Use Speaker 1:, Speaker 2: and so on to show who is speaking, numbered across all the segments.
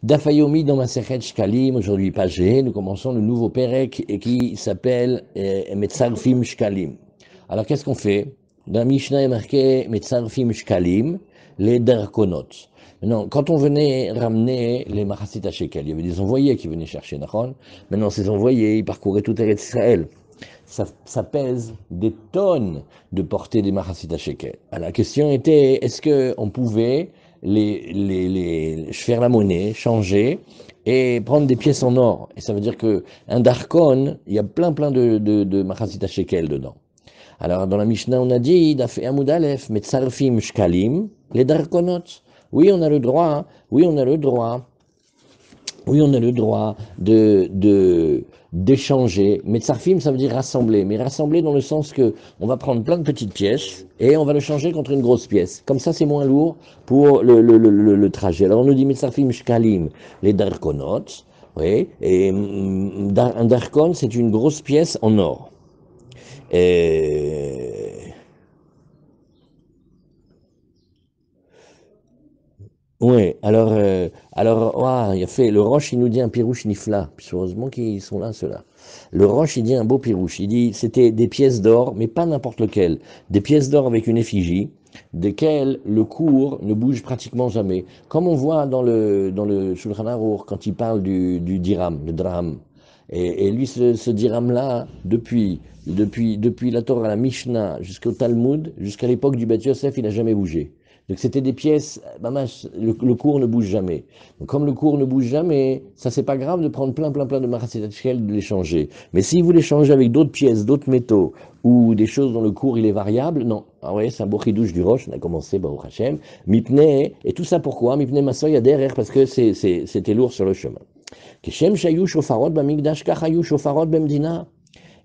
Speaker 1: Dafayomi dans ma Sechet Shkalim, aujourd'hui page G, nous commençons le nouveau Perek et qui s'appelle Metzarfim Shkalim. Alors qu'est-ce qu'on fait? Dans la Mishnah est marqué Metzarfim Shkalim, les Darkonot. Maintenant, quand on venait ramener les Machasit Shekel, il y avait des envoyés qui venaient chercher Nachon. Maintenant, ces envoyés, ils parcouraient tout Eretz Israël. Ça pèse des tonnes de porter des Machasit Shekel. Alors, la question était, est-ce qu'on pouvait faire la monnaie, changer et prendre des pièces en or? Et ça veut dire qu'un darkon, il y a plein de Machasit Shekel dedans. Alors, dans la Mishnah, on a dit, Dafé Amoud Aleph, Metzarfim Shkalim, les darkonot. Oui, on a le droit, oui, on a le droit d'échanger. Metzarfim, ça veut dire rassembler, mais rassembler dans le sens que on va prendre plein de petites pièces et on va le changer contre une grosse pièce. Comme ça, c'est moins lourd pour le trajet. Alors on nous dit Metzarfim Shkalim, les darkonot, oui, et un darkon, c'est une grosse pièce en or. Et oui, alors, il a fait, le Roche, il nous dit un pirouche nifla, puis heureusement qu'ils sont là, ceux-là. Le Roche, il dit un beau pirouche, il dit, c'était des pièces d'or, mais pas n'importe lequel, des pièces d'or avec une effigie, desquelles le cours ne bouge pratiquement jamais. Comme on voit dans le Shulchan Aruch, quand il parle du dirham, le draham. Et lui, ce dirham-là, depuis la Torah, la Mishnah, jusqu'au Talmud, jusqu'à l'époque du Beth Yosef, il n'a jamais bougé. Donc c'était des pièces, le cours ne bouge jamais. Donc comme le cours ne bouge jamais, ça c'est pas grave de prendre plein de Machasit Shekel, de les changer. Mais si vous les changez avec d'autres pièces, d'autres métaux, ou des choses dont le cours il est variable, non. Ah ouais, c'est un beau chidouche du Roche, on a commencé, Baruch Hashem. Mipnei, et tout ça pourquoi? Mipnei Masoy derrière, parce que c'était lourd sur le chemin. Keshem shayu shofarot bamigdash kachayu shofarot bemdina.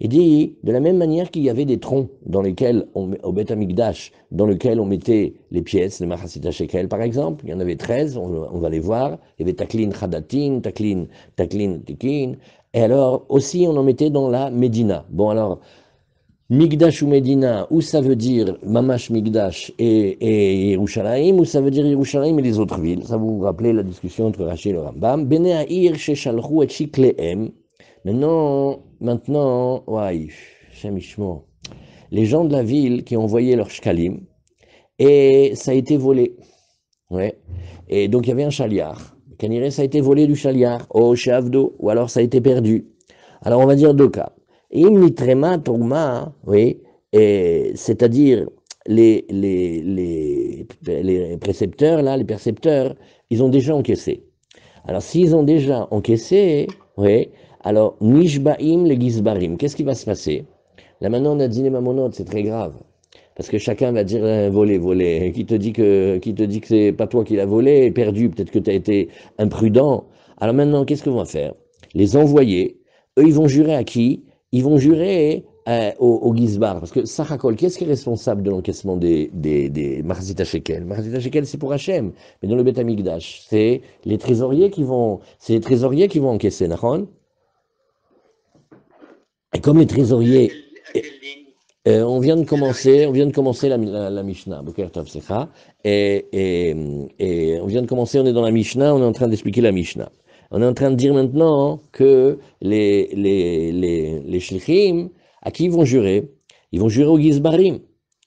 Speaker 1: Il dit, de la même manière qu'il y avait des troncs dans lesquels, au Beth Amikdash, dans lesquels on mettait les pièces, les Machasit Shekel par exemple, il y en avait 13, on va les voir, il y avait Taklin Chadatin, Taklin Tikin, et alors aussi on en mettait dans la Médina. Bon alors, Migdash ou Médina, où ça veut dire Mamash Migdash et Yerushalayim, ou ça veut dire Yerushalayim et les autres villes. Ça vous rappelez la discussion entre Rashi et le Rambam. Bene Ha'ir Sheshalchu et Shiklehem. Maintenant, ouais, Shemishmo. Les gens de la ville qui ont envoyé leur shkalim, et ça a été volé. Ouais. Et donc il y avait un chaliar. Kaniré, ça a été volé du chaliar, au Shavdo, ou alors ça a été perdu. Alors on va dire deux cas. Im nitrema tourma, oui, c'est-à-dire les précepteurs, là, les percepteurs, ils ont déjà encaissé. Alors s'ils ont déjà encaissé, oui, alors nishbaim les gizbarim, qu'est-ce qui va se passer? Là maintenant on a dîné mamonot, c'est très grave. Parce que chacun va dire volé, volé. Qui te dit que c'est pas toi qui l'as volé, perdu, peut-être que tu as été imprudent. Alors maintenant, qu'est-ce qu'on va faire? Les envoyer, eux, ils vont jurer à qui? Ils vont jurer au Gizbar. Parce que Sachakol, qui est-ce qui est responsable de l'encaissement des Machasit Shekel? Machasit Shekel, c'est pour Hachem. Mais dans le Beth Amikdash, c'est les trésoriers qui vont encaisser, Nahon. Et comme les trésoriers, on vient de commencer la Mishnah, Boker Tov Secha, et on vient de commencer, on est dans la Mishnah, on est en train d'expliquer la Mishnah. On est en train de dire maintenant que les shlichim, à qui ils vont jurer? Ils vont jurer aux Gizbarim,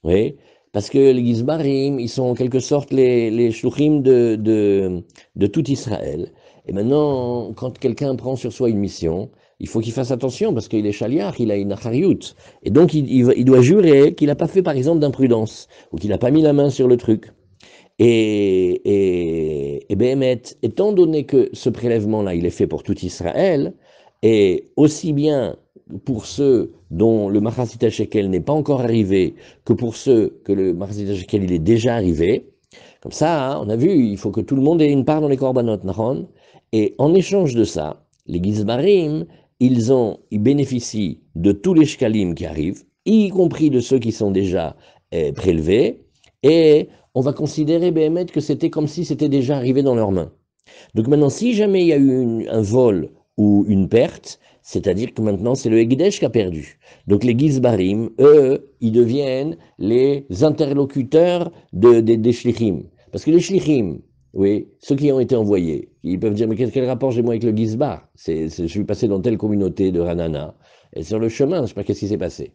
Speaker 1: oui, parce que les Gizbarim, ils sont en quelque sorte les shluchim de tout Israël. Et maintenant, quand quelqu'un prend sur soi une mission, il faut qu'il fasse attention parce qu'il est chaliach, il a une achariout. Et donc il doit jurer qu'il n'a pas fait par exemple d'imprudence ou qu'il n'a pas mis la main sur le truc. Et Béhémet, étant donné que ce prélèvement-là, il est fait pour tout Israël, et aussi bien pour ceux dont le Machasit Shekel n'est pas encore arrivé, que pour ceux que le Machasit Shekel il est déjà arrivé, comme ça, hein, on a vu, il faut que tout le monde ait une part dans les korbanot, nahon. Et en échange de ça, les Gizbarim, ils bénéficient de tous les shkalim qui arrivent, y compris de ceux qui sont déjà prélevés, et on va considérer, Béhémet, que c'était comme si c'était déjà arrivé dans leurs mains. Donc maintenant, si jamais il y a eu un vol ou une perte, c'est-à-dire que maintenant c'est le Hekdesh qui a perdu. Donc les Gizbarim, eux, ils deviennent les interlocuteurs des shlichim. Parce que les shlichim, oui, ceux qui ont été envoyés, ils peuvent dire, mais quel rapport j'ai moi avec le Gizbar? Je suis passé dans telle communauté de Ranana, et sur le chemin, je ne sais pas qu'est-ce qui s'est passé.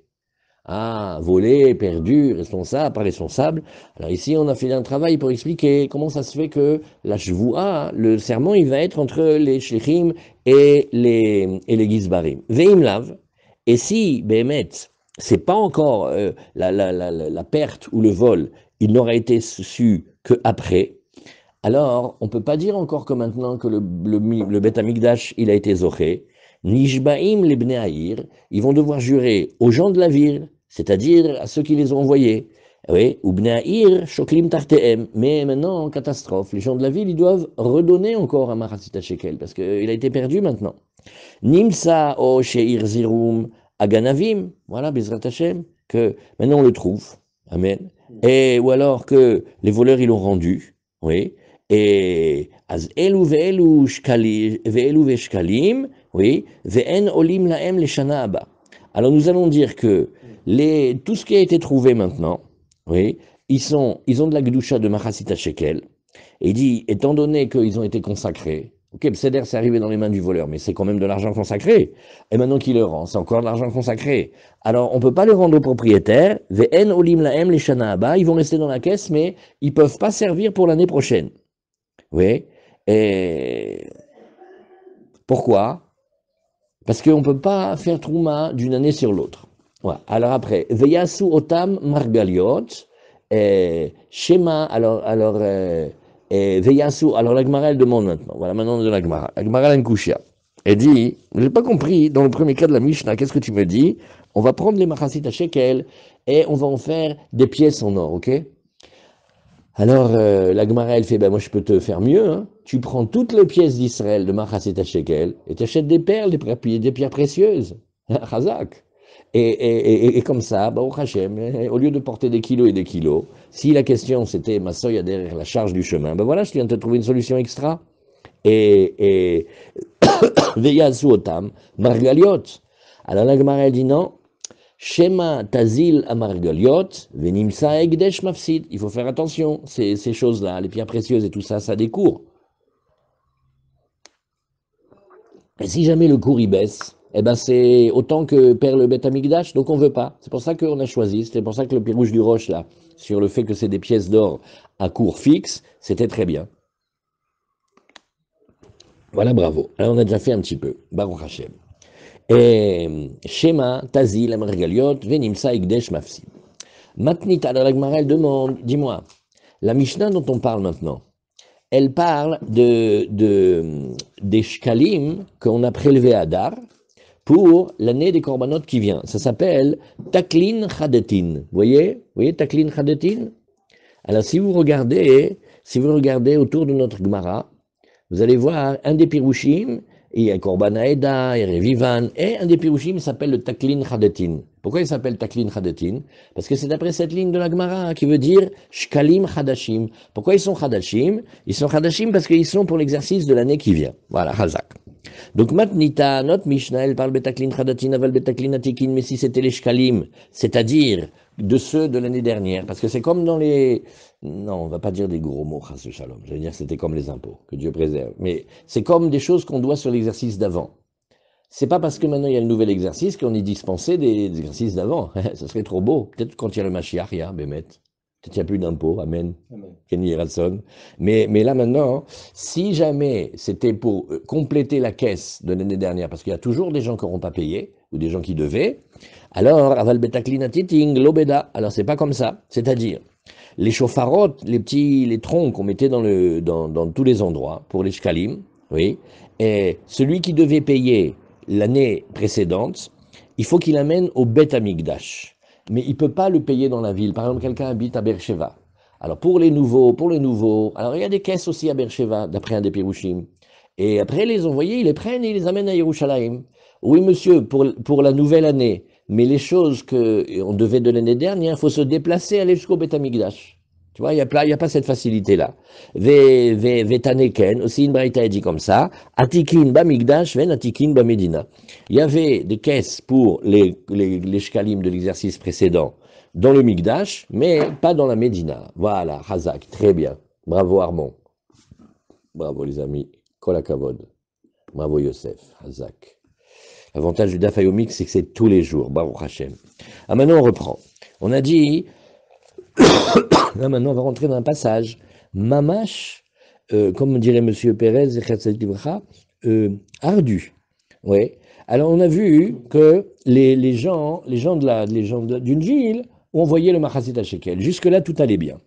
Speaker 1: Ah, volé, perdu, responsable, pas responsable. Alors ici, on a fait un travail pour expliquer comment ça se fait que la shvoua, le serment, il va être entre les shlichim et les gizbarim. Veim lav. Et si, Béhémet, c'est pas encore la perte ou le vol, il n'aura été su qu'après, alors on peut pas dire encore que maintenant que le Beth Amikdash, il a été zoché, Nishbaim les Bnei Haïr, ils vont devoir jurer aux gens de la ville, c'est-à-dire à ceux qui les ont envoyés. Oui, ou Bnei Haïr, Shoklim Tartehem. Mais maintenant, catastrophe, les gens de la ville, ils doivent redonner encore un Maratzit Shekel, parce qu'il a été perdu maintenant. Nimsa o Sheir Zirum Aganavim, voilà, Bezrat Hashem, que maintenant on le trouve, Amen. Et, ou alors que les voleurs, ils l'ont rendu, oui. Et az elu ve'elu ve'shkalim, oui, ve'en olim laem leshana haba. Alors nous allons dire que tout ce qui a été trouvé maintenant, oui, ils ont de la Gdusha de Machasita Shekel. Et il dit, étant donné qu'ils ont été consacrés, ok, Pseder c'est arrivé dans les mains du voleur, mais c'est quand même de l'argent consacré. Et maintenant qu'il le rend, c'est encore de l'argent consacré. Alors on ne peut pas les rendre aux propriétaires. Ve'en olim laem leshana haba. Ils vont rester dans la caisse, mais ils ne peuvent pas servir pour l'année prochaine. Oui. Et pourquoi? Parce qu'on ne peut pas faire Trouma d'une année sur l'autre. Voilà. Alors après, Veyasu Otam Margaliot, Shema, Veyasu, alors la Gemara elle demande maintenant, voilà maintenant de la Gemara. La Gemara a une couchia. Elle dit, je n'ai pas compris, dans le premier cas de la Mishnah, qu'est-ce que tu me dis? On va prendre les Machasit à Shekel et on va en faire des pièces en or, ok? Alors, la Gemara, elle fait, ben moi je peux te faire mieux, hein. Tu prends toutes les pièces d'Israël de Machaset Shekel et tu achètes des perles, des pierres précieuses, Chazak. Et comme ça, bah, au Hachem, au lieu de porter des kilos et des kilos, si la question c'était ma soya derrière la charge du chemin, ben voilà, je viens de te trouver une solution extra. Et Veyasu Otam, Margaliot. Alors la Gemara, elle dit non. Shema Tazil Amargaliot, Venimsa Egdesh Mafsid. Il faut faire attention, ces choses-là, les pierres précieuses et tout ça, ça a des cours. Et si jamais le cours y baisse, eh ben c'est autant que perd le Beth Amikdash, donc on veut pas. C'est pour ça qu'on a choisi, c'est pour ça que le Pirouche du Roche, là, sur le fait que c'est des pièces d'or à cours fixe, c'était très bien. Voilà, bravo. Alors on a déjà fait un petit peu. Baruch Hashem. Et Shema Tazil Amargaliot, Venimsa Egdesh Mafsid. Matnit, alors la Gemara, elle demande, dis-moi, la Mishnah dont on parle maintenant, elle parle des shkalim qu'on a prélevés à Dar pour l'année des korbanot qui vient. Ça s'appelle Taklin Chadetin. Vous voyez Taklin Chadetin? Alors si vous regardez autour de notre Gemara, vous allez voir un des pirushim, il y a Korban Haeda, il y a Revivan, et un des pirushim s'appelle le Taklin Chadetin. Pourquoi il s'appelle Taklin Chadetin? Parce que c'est d'après cette ligne de la Gemara qui veut dire Shkalim Chadashim. Pourquoi ils sont Chadashim? Ils sont Chadashim parce qu'ils sont pour l'exercice de l'année qui vient. Voilà, Hazak. Donc Matnita, notre Mishnah, elle parle Betaklin Chadatin, aval Betaklin Atikin, mais si c'était les Shkalim, c'est-à-dire de ceux de l'année dernière, parce que c'est comme dans les... Non, on va pas dire des gros mots, Chas Shalom. J'allais dire que c'était comme les impôts, que Dieu préserve. Mais c'est comme des choses qu'on doit sur l'exercice d'avant. C'est pas parce que maintenant il y a le nouvel exercice qu'on est dispensé des exercices d'avant. Ça serait trop beau. Peut-être quand il y a le Mashiach, il y a Bémet. Peut-être qu'il n'y a plus d'impôts. Amen. Kenny Ratson. Mais là maintenant, si jamais c'était pour compléter la caisse de l'année dernière, parce qu'il y a toujours des gens qui n'auront pas payé, ou des gens qui devaient, alors, aval betaklina titing, l'obeda. Alors c'est pas comme ça. C'est-à-dire, les chauffarottes, les troncs qu'on mettait dans tous les endroits, pour les shkalim, oui, et celui qui devait payer l'année précédente, il faut qu'il amène au Beth Amikdash. Mais il ne peut pas le payer dans la ville. Par exemple, quelqu'un habite à Beersheva. Alors pour les nouveaux, alors il y a des caisses aussi à Beersheva, d'après un des Pirushim. Et après les envoyés, ils les prennent et ils les amènent à Yerushalayim. Oui monsieur, pour la nouvelle année, mais les choses qu'on devait de l'année dernière, il faut se déplacer, aller jusqu'au Beth Amikdash. Tu vois, il n'y a pas cette facilité-là. Vetaneken, aussi une braïta est dit comme ça, Atikin ba Migdash, ven Atikin ba Medina. Il y avait des caisses pour les shkalim de l'exercice précédent dans le Migdash, mais pas dans la Médina. Voilà, Hazak, très bien. Bravo Armand. Bravo les amis. Kol hakavod. Bravo Yosef. Hazak. L'avantage du Daf Yomi, c'est que c'est tous les jours. Baruch Hashem. Ah, maintenant on reprend. On a dit, là maintenant on va rentrer dans un passage. Mamash, comme dirait Monsieur Pérez, ardu. Ouais. Alors on a vu que les gens d'une ville ont envoyé le Machasit à Shekel. Jusque-là, tout allait bien.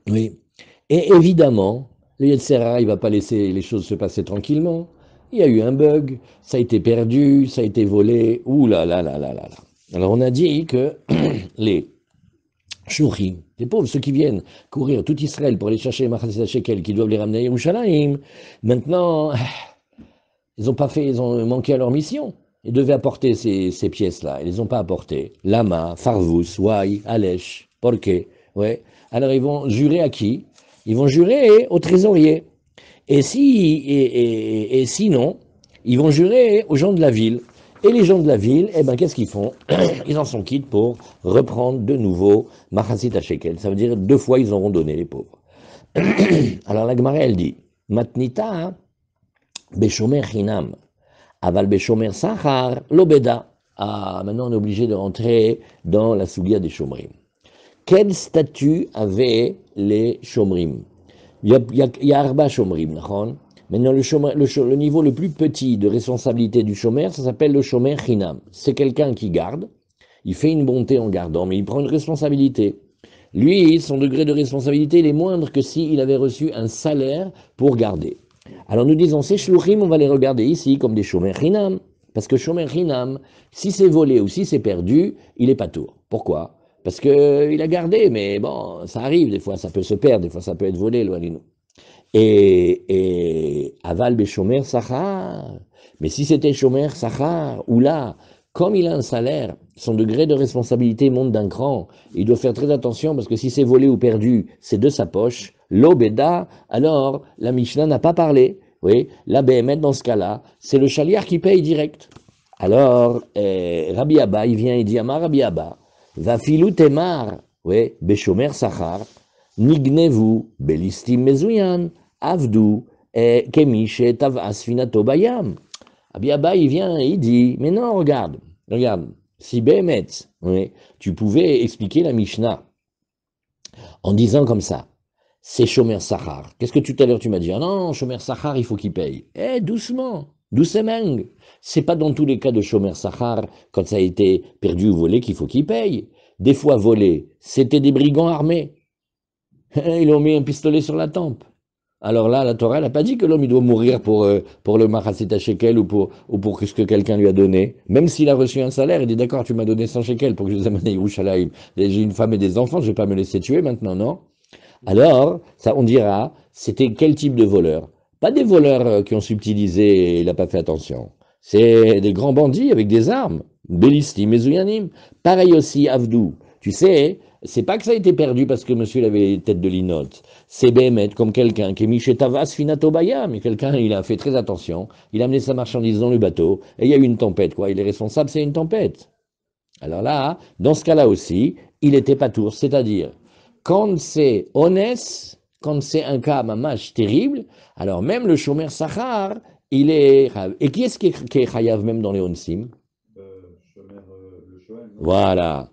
Speaker 1: Oui. Et évidemment, le Yetzirah, il ne va pas laisser les choses se passer tranquillement. Il y a eu un bug, ça a été perdu, ça a été volé. Ouh là là là là là là. Alors on a dit que les Shouchim, les pauvres, ceux qui viennent courir tout Israël pour aller chercher les Machasit Shekel, qui doivent les ramener à Yerushalayim, maintenant, ils ont manqué à leur mission. Ils devaient apporter ces pièces-là. Ils ne les ont pas apportées. Lama, Farvus, Wai, Alesh, Porqué. Ouais. Alors ils vont jurer à qui? Ils vont jurer au trésorier. Et sinon, ils vont jurer aux gens de la ville. Et les gens de la ville, eh ben, qu'est-ce qu'ils font? Ils en sont quittes pour reprendre de nouveau Machasit Shekel. Ça veut dire 2 fois ils auront donné, les pauvres. Alors la Gemara, elle dit, Matnita, Beshomer Chinam, Aval Beshomer Sachar, Lobeda. Ah, maintenant on est obligé de rentrer dans la Sougia des Shomrim. Quel statut avaient les Shomrim? Il y a Arba Shomrim, d'accord? Maintenant, le niveau le plus petit de responsabilité du Shomer, ça s'appelle le Shomer Chinam. C'est quelqu'un qui garde, il fait une bonté en gardant, mais il prend une responsabilité. Lui, son degré de responsabilité, il est moindre que s'il avait reçu un salaire pour garder. Alors nous disons, ces shluchim, on va les regarder ici comme des Shomer Chinam. Parce que Shomer Chinam, si c'est volé ou si c'est perdu, il est pas tour. Pourquoi? Parce qu'il a gardé, mais bon, ça arrive, des fois ça peut se perdre, des fois ça peut être volé, loin de nous. Et Aval Beshomer Sachar, mais si c'était Shomer Sachar, ou là, comme il a un salaire, son degré de responsabilité monte d'un cran, il doit faire très attention parce que si c'est volé ou perdu, c'est de sa poche, l'obéda, alors la Mishnah n'a pas parlé, oui, la BMF dans ce cas-là, c'est le chaliar qui paye direct. Alors, Rabbi Abba, il vient et dit, Amar Rabbi Abba, va filou temar, oui, Beshomer Sachar, nignevu, belistim mezouyan, avdu, kemishe tavas finato bayam. Rabbi Abba, il vient et il dit, mais non, regarde, si Béhémet, oui, tu pouvais expliquer la Mishnah en disant comme ça, c'est Shomer Sachar. Qu'est-ce que tout à l'heure tu m'as dit? Ah non, Shomer Sachar, il faut qu'il paye. Eh, doucement, doucement. C'est pas dans tous les cas de Shomer Sachar, quand ça a été perdu ou volé, qu'il faut qu'il paye. Des fois volé, c'était des brigands armés. Ils ont mis un pistolet sur la tempe. Alors là, la Torah n'a pas dit que l'homme il doit mourir pour le Machasit Shekel ou pour ce que quelqu'un lui a donné. Même s'il a reçu un salaire, il dit d'accord, tu m'as donné 100 shekels pour que je les amène à Yerushalayim. J'ai une femme et des enfants, je ne vais pas me laisser tuer maintenant, non? Alors, ça, on dira, c'était quel type de voleur? Pas des voleurs qui ont subtilisé et il n'a pas fait attention. C'est des grands bandits avec des armes. Bélistim, Mezouyanim. Pareil aussi, Avdou. Tu sais, c'est pas que ça a été perdu parce que monsieur avait les têtes de linotte. C'est Béhémet, comme quelqu'un qui est mis chez Tavas Finato Baya, mais quelqu'un, il a fait très attention. Il a amené sa marchandise dans le bateau et il y a eu une tempête, quoi. Il est responsable, c'est une tempête. Alors là, dans ce cas-là aussi, il était pas tour, c'est-à-dire, quand c'est honnête, quand c'est un cas mamash terrible, alors même le Shomer Sachar, il est. Et qui est-ce qui est chayav même dans les onsim?
Speaker 2: Le Shoel, non?
Speaker 1: Voilà.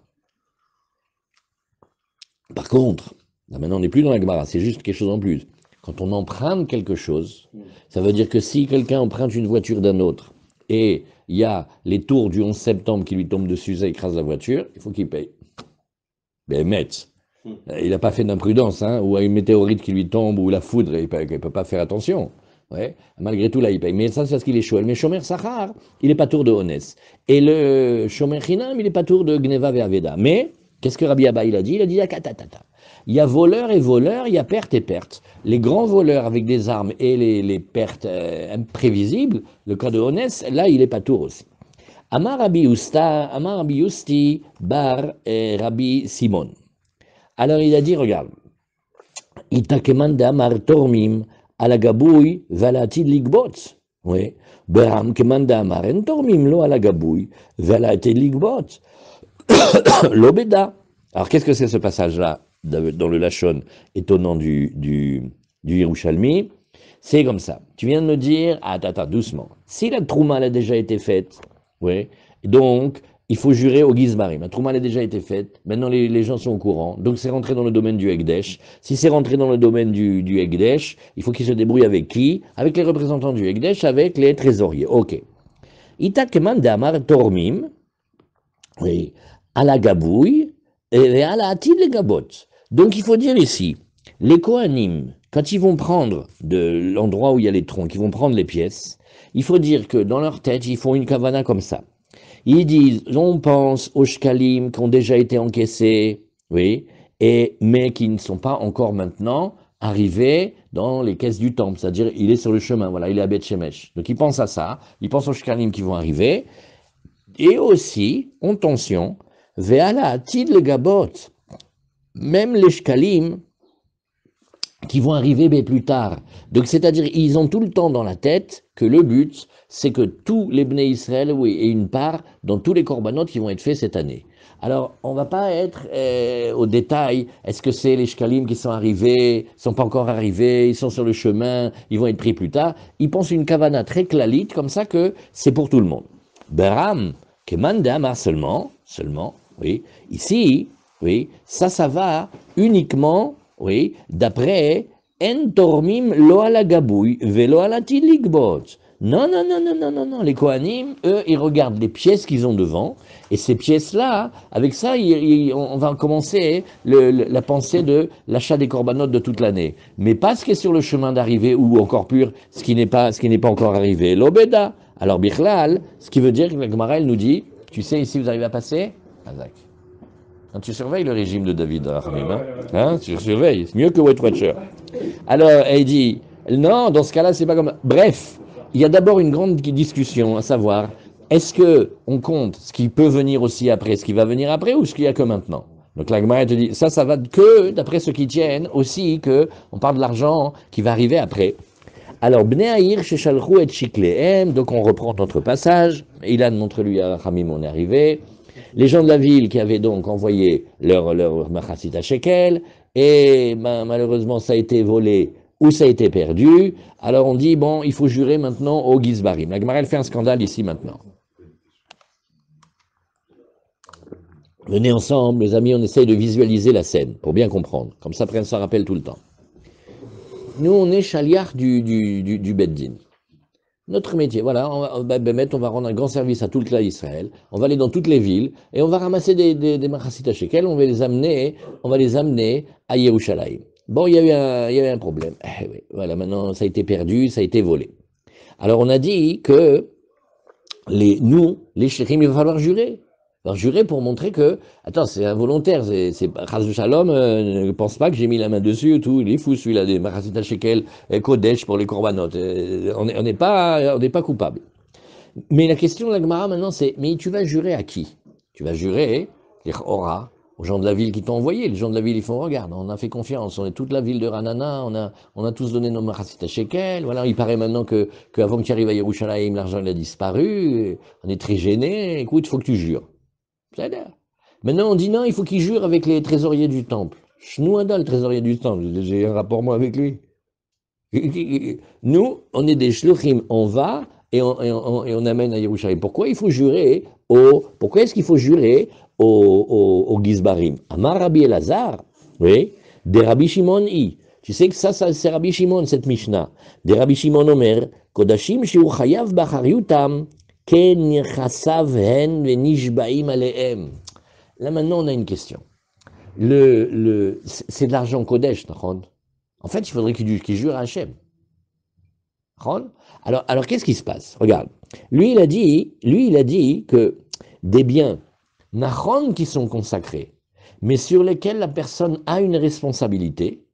Speaker 1: Par contre, là maintenant on n'est plus dans la Gemara, c'est juste quelque chose en plus. Quand on emprunte quelque chose, ça veut dire que si quelqu'un emprunte une voiture d'un autre et il y a les tours du 11 septembre qui lui tombent dessus, ça écrase la voiture, il faut qu'il paye. Mais Metz, il n'a pas fait d'imprudence, hein, ou à une météorite qui lui tombe, ou la foudre, il ne peut pas faire attention. Ouais. Malgré tout, là, il paye. Mais ça, c'est parce qu'il est Shoel. Mais Shomer Sachar, il n'est pas tour de Honès. Et le Shomer Chinam, il n'est pas tour de Gneva Ve'aveda. Mais, qu'est-ce que Rabbi Abba, il a dit? Il a dit, il y a voleur et voleur, il y a perte et perte. Les grands voleurs avec des armes et les pertes imprévisibles, le cas de Honès, là, il n'est pas tour aussi. Amar Rabbi Yusti, Bar Rabbi Simon. Alors il a dit, regarde, Itakeman Amar Tormim, à la gabouille, valatid ligbot. Oui. Beram kemanda amar en tormim lo à la gabouille, valatid ligbot. L'obéda. Alors, qu'est-ce que c'est ce passage-là, dans le Lachon étonnant du Yerushalmi? C'est comme ça. Tu viens de me dire, attends, doucement. Si la Trouma elle a déjà été faite, oui, donc il faut jurer au Gizbarim. La Trouma elle a déjà été faite, maintenant les gens sont au courant, donc c'est rentré dans le domaine du Ekdesh. Si c'est rentré dans le domaine du Ekdesh, il faut qu'il se débrouille avec qui? Avec les représentants du Ekdesh, avec les trésoriers. Ok. Ita keman de amar tormim, oui, à la gabouille et à la atid les gabotes. Donc il faut dire ici, les Kohanim, quand ils vont prendre de l'endroit où il y a les troncs, ils vont prendre les pièces, il faut dire que dans leur tête, ils font une kavana comme ça. Ils disent, on pense aux shkalim qui ont déjà été encaissés, oui, mais qui ne sont pas encore maintenant arrivés dans les caisses du temple, c'est-à-dire il est sur le chemin, voilà, il est à Beth Shemesh. Donc ils pensent à ça, ils pensent aux shkalim qui vont arriver, et aussi, en tension, ve'ala atid le gabot, même les shkalim qui vont arriver mais plus tard. Donc, c'est-à-dire, ils ont tout le temps dans la tête que le but, c'est que tous les Bnei Israël, oui, aient une part dans tous les corbanotes qui vont être faits cette année. Alors, on va pas être au détail. Est-ce que c'est les shkalim qui sont arrivés, sont pas encore arrivés, ils sont sur le chemin, ils vont être pris plus tard. Ils pensent une kavana très clalite, comme ça que c'est pour tout le monde. Beram, keman d'amar seulement, oui. Ici, oui, ça va uniquement, oui, d'après en tormim lo ala gabouille velo ala tiligbot. Non, non, non, non, non, non, non. Les Kohanim, eux, ils regardent les pièces qu'ils ont devant, et ces pièces-là, avec ça, on va commencer la pensée de l'achat des corbanotes de toute l'année. Mais pas ce qui est sur le chemin d'arrivée, ou encore pur, ce qui n'est pas encore arrivé. L'obeda. Alors, Bichlal, ce qui veut dire que la Gemara, elle nous dit, tu sais, ici, vous arrivez à passer? Azak. Quand tu surveilles le régime de David Rachamim, hein, tu surveilles, c'est mieux que Weight Watcher. Alors, elle dit, non, dans ce cas-là, c'est pas comme. Bref, il y a d'abord une grande discussion à savoir, est-ce que on compte ce qui peut venir aussi après, ce qui va venir après, ou ce qu'il y a que maintenant? Donc la Gemara te dit, ça va que d'après ceux qui tiennent aussi que on parle de l'argent qui va arriver après. Alors, Bnei Aïr, Shechalchou et Shiklehem, donc on reprend notre passage. Ilan montre lui à Hamim, on est arrivé. Les gens de la ville qui avaient donc envoyé leur Machasita Shekel, et malheureusement ça a été volé ou ça a été perdu. Alors on dit, bon, il faut jurer maintenant au Gizbarim. La Gemara, elle fait un scandale ici maintenant. Venez ensemble, les amis, on essaye de visualiser la scène pour bien comprendre. Comme ça, après, on s'en rappelle tout le temps. Nous, on est chaliard du Beddin. Notre métier, voilà, on va rendre un grand service à tout le clan d'Israël, on va aller dans toutes les villes, et on va ramasser des Machasita Shekel, on va les amener à Yerushalayim. Bon, il y avait un problème. Oui, voilà, maintenant, ça a été perdu, ça a été volé. Alors, on a dit que les chérim, il va falloir jurer. Alors, jurer pour montrer que, attends, c'est involontaire, c'est Chas Shalom, ne pense pas que j'ai mis la main dessus et tout, il est fou celui-là, des Machasita Shekel, Kodesh pour les Korbanot. On n'est pas coupable. Mais la question de la Gemara maintenant, c'est, mais tu vas jurer à qui? Tu vas jurer, les Ora, aux gens de la ville qui t'ont envoyé. Les gens de la ville, ils font, regarde, on a fait confiance, on est toute la ville de Ranana, on a tous donné nos Machasita Shekel. Voilà, il paraît maintenant que avant que tu arrives à Yerushalayim, l'argent il a disparu, on est très gênés, écoute, il faut que tu jures. Maintenant, on dit non, il faut qu'il jure avec les trésoriers du temple. Shnouada, le trésorier du temple, j'ai un rapport moi avec lui. Nous, on est des shluchim, on va et on amène à Yerushalayim. Pourquoi il faut jurer pourquoi est-ce qu'il faut jurer au Gizbarim? Amar Rabbi Elazar, oui, des Rabbi Shimon I. Tu sais que ça c'est Rabbi Shimon, cette Mishnah. Des Rabbi Shimon Omer, Kodashim Shiu Chayav Bachariutam, Ken Chasav Hen Venishbaim Alehem. Là maintenant, on a une question. C'est de l'argent Kodesh, Nachon. En fait, il faudrait qu'il jure à Hachem. Alors qu'est-ce qui se passe? Regarde. Lui, il a dit que des biens, Nachon, qui sont consacrés, mais sur lesquels la personne a une responsabilité,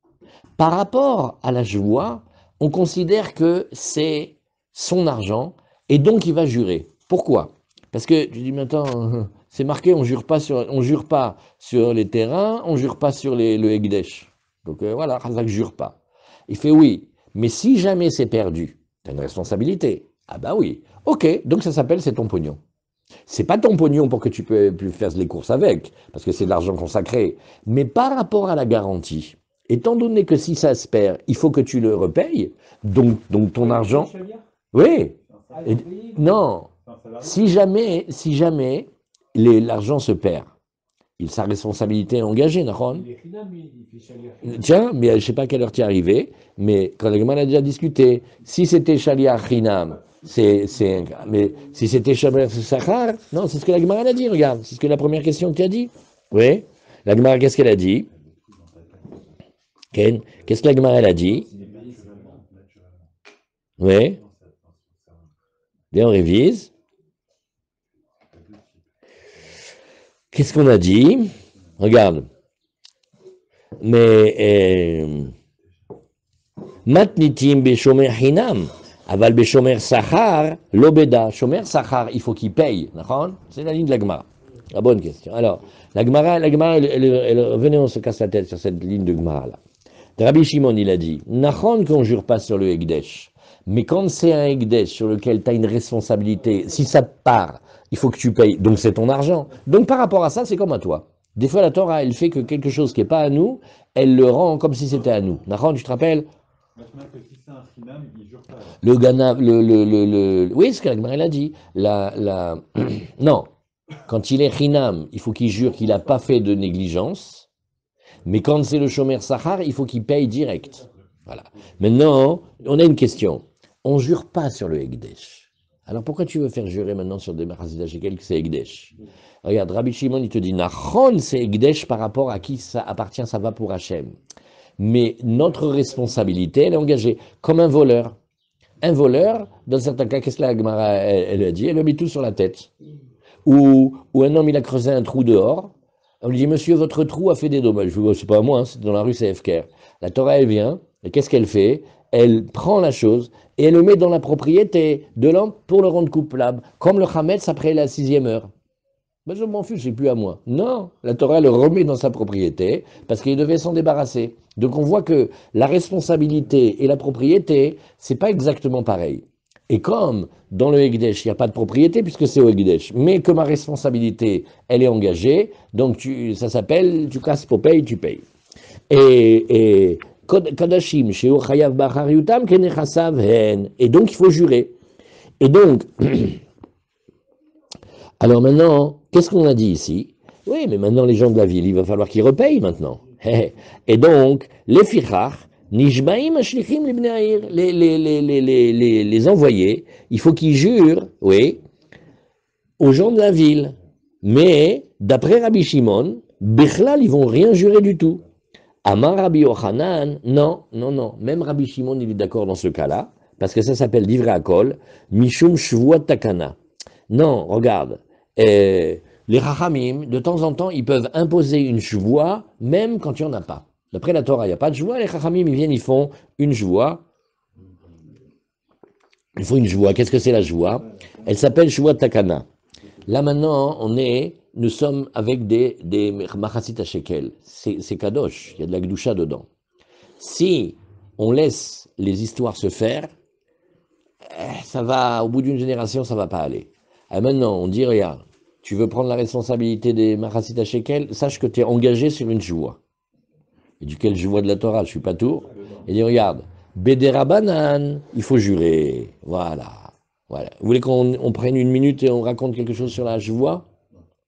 Speaker 1: par rapport à la joie, on considère que c'est son argent, et donc il va jurer. Pourquoi? Parce que tu dis maintenant, c'est marqué, on jure pas sur les terrains, on jure pas sur le Hekdesh. Donc voilà, Razak jure pas. Il fait oui, mais si jamais c'est perdu, tu as une responsabilité. Ah bah oui. Ok, donc ça s'appelle c'est ton pognon. C'est pas ton pognon pour que tu peux faire les courses avec, parce que c'est de l'argent consacré. Mais par rapport à la garantie, étant donné que si ça se perd, il faut que tu le repayes, donc ton argent... Oui, et- non, si jamais l'argent se perd, sa responsabilité est engagée, Nahon. Tiens, mais je ne sais pas à quelle heure tu es arrivé, mais quand la Gemara a déjà discuté, si c'était Shaliach Hinam, mais si c'était Shaliach Sachar, non, c'est ce que la Gemara a dit, regarde, c'est ce que la première question que tu as dit. Oui, la Gemara, qu'est-ce qu'elle a dit? Ken, qu'est-ce que la Gemara elle a dit? Oui, bien on révise. Qu'est-ce qu'on a dit? Regarde. Mais matnitim beshomer hinam, aval beshomer sachar, l'obeda. Shomer sachar, il faut qu'il paye. C'est la ligne de la Gemara. La bonne question. Alors, la Gemara, venez, on se casse la tête sur cette ligne de Gemara là. Rabbi Shimon, il a dit, Nachon qu'on jure pas sur le Ekdesh, mais quand c'est un Ekdesh sur lequel tu as une responsabilité, si ça te part, il faut que tu payes, donc c'est ton argent. Donc par rapport à ça, c'est comme à toi. Des fois, la Torah, elle fait que quelque chose qui n'est pas à nous, elle le rend comme si c'était à nous. Nachon, tu te rappelles?
Speaker 2: Maintenant que si c'est un Khinam, il jure pas.
Speaker 1: Le Gana, oui, ce que la Gemara a dit. Non, quand il est Chinam, il faut qu'il jure qu'il n'a pas fait de négligence. Mais quand c'est le Shomer Sachar, il faut qu'il paye direct. Voilà. Maintenant, on a une question. On ne jure pas sur le Ekdesh. Alors pourquoi tu veux faire jurer maintenant sur des Machazit Shekel que c'est Ekdesh? Regarde, Rabbi Shimon, il te dit, Nachon, c'est Ekdesh par rapport à qui ça appartient, ça va pour Hachem. Mais notre responsabilité, elle est engagée comme un voleur. Un voleur, dans certains cas, qu'est-ce que la Gemara elle a dit? Elle le met tout sur la tête. Ou un homme, il a creusé un trou dehors. On lui dit, monsieur, votre trou a fait des dommages. Je lui dis, c'est pas moi, hein, c'est dans la rue, c'est Efker. La Torah, elle vient, et qu'est-ce qu'elle fait? Elle prend la chose et elle le met dans la propriété de l'homme pour le rendre coupable. Comme le Hametz après la 6e heure. Ben, je m'en fiche, c'est plus à moi. Non, la Torah le remet dans sa propriété parce qu'il devait s'en débarrasser. Donc on voit que la responsabilité et la propriété, c'est pas exactement pareil. Et comme dans le Hekdesh, il n'y a pas de propriété puisque c'est au Hekdesh, mais que ma responsabilité, elle est engagée, donc ça s'appelle, tu casses pour payer, tu payes. Et Kadashim, chez Chayav Bachar Yutam, Kenechassav Hen. Et donc il faut jurer. Et donc, alors maintenant, qu'est-ce qu'on a dit ici? Oui, mais maintenant les gens de la ville, il va falloir qu'ils repayent maintenant. Et donc, les fichach, nishbaim ashlichim les envoyés, il faut qu'ils jurent, oui, aux gens de la ville. Mais, d'après Rabbi Shimon, Bichlal, ils vont rien jurer du tout. Amar Rabbi Yochanan, non, non, non. Même Rabbi Shimon, il est d'accord dans ce cas-là, parce que ça s'appelle Divrei Akol, Mishum Shvuat Takana. Non, regarde, les Chachamim, de temps en temps, ils peuvent imposer une shvoua, même quand il n'y en a pas. D'après la Torah, il n'y a pas de shvoua, les Chachamim, ils viennent, ils font une shvoua. Ils font une shvoua. Qu'est-ce que c'est la shvoua? Elle s'appelle shvoua takana. Là maintenant, nous sommes avec des machasit shekel. C'est kadosh, il y a de la gdusha dedans. Si on laisse les histoires se faire, ça va, au bout d'une génération, ça va pas aller. Et maintenant, on dit, regarde, tu veux prendre la responsabilité des Machasit Shekel, sache que tu es engagé sur une joie. Et duquel je vois de la Torah, je suis pas tour. Et dit, regarde, Bedera Banan, il faut jurer. Voilà. Voilà. Vous voulez qu'on prenne une minute et on raconte quelque chose sur la joie?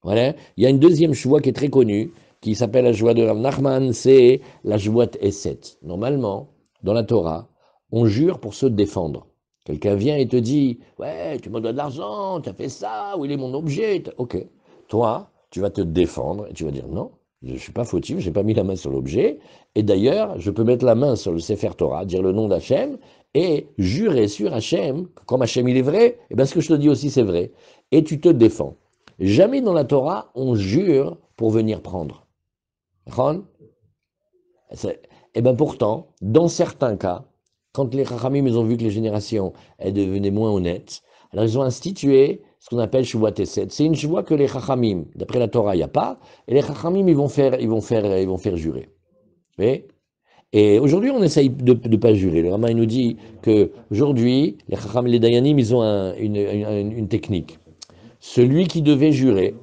Speaker 1: Voilà. Il y a une deuxième joie qui est très connue, qui s'appelle la joie de Rav Nachman, c'est la joie Esset. Normalement, dans la Torah, on jure pour se défendre. Quelqu'un vient et te dit, ouais, tu me dois de l'argent, tu as fait ça, où il est mon objet? Ok. Toi, tu vas te défendre et tu vas dire, non, je ne suis pas fautif, je n'ai pas mis la main sur l'objet. Et d'ailleurs, je peux mettre la main sur le Sefer Torah, dire le nom d'Hachem et jurer sur Hachem, comme Hachem il est vrai, et bien ce que je te dis aussi c'est vrai. Et tu te défends. Jamais dans la Torah, on jure pour venir prendre. Et bien pourtant, dans certains cas, quand les Chachamim ils ont vu que les générations elles devenaient moins honnêtes, alors ils ont institué ce qu'on appelle Shuvat Esed. C'est une Shuvat que les Chachamim, d'après la Torah, il n'y a pas, et les Chachamim ils vont faire jurer. Vous voyez? Et aujourd'hui, on essaye de ne pas jurer. Le Rama il nous dit que aujourd'hui, les Chachamim, les Dayanim, ils ont une technique. celui qui devait jurer,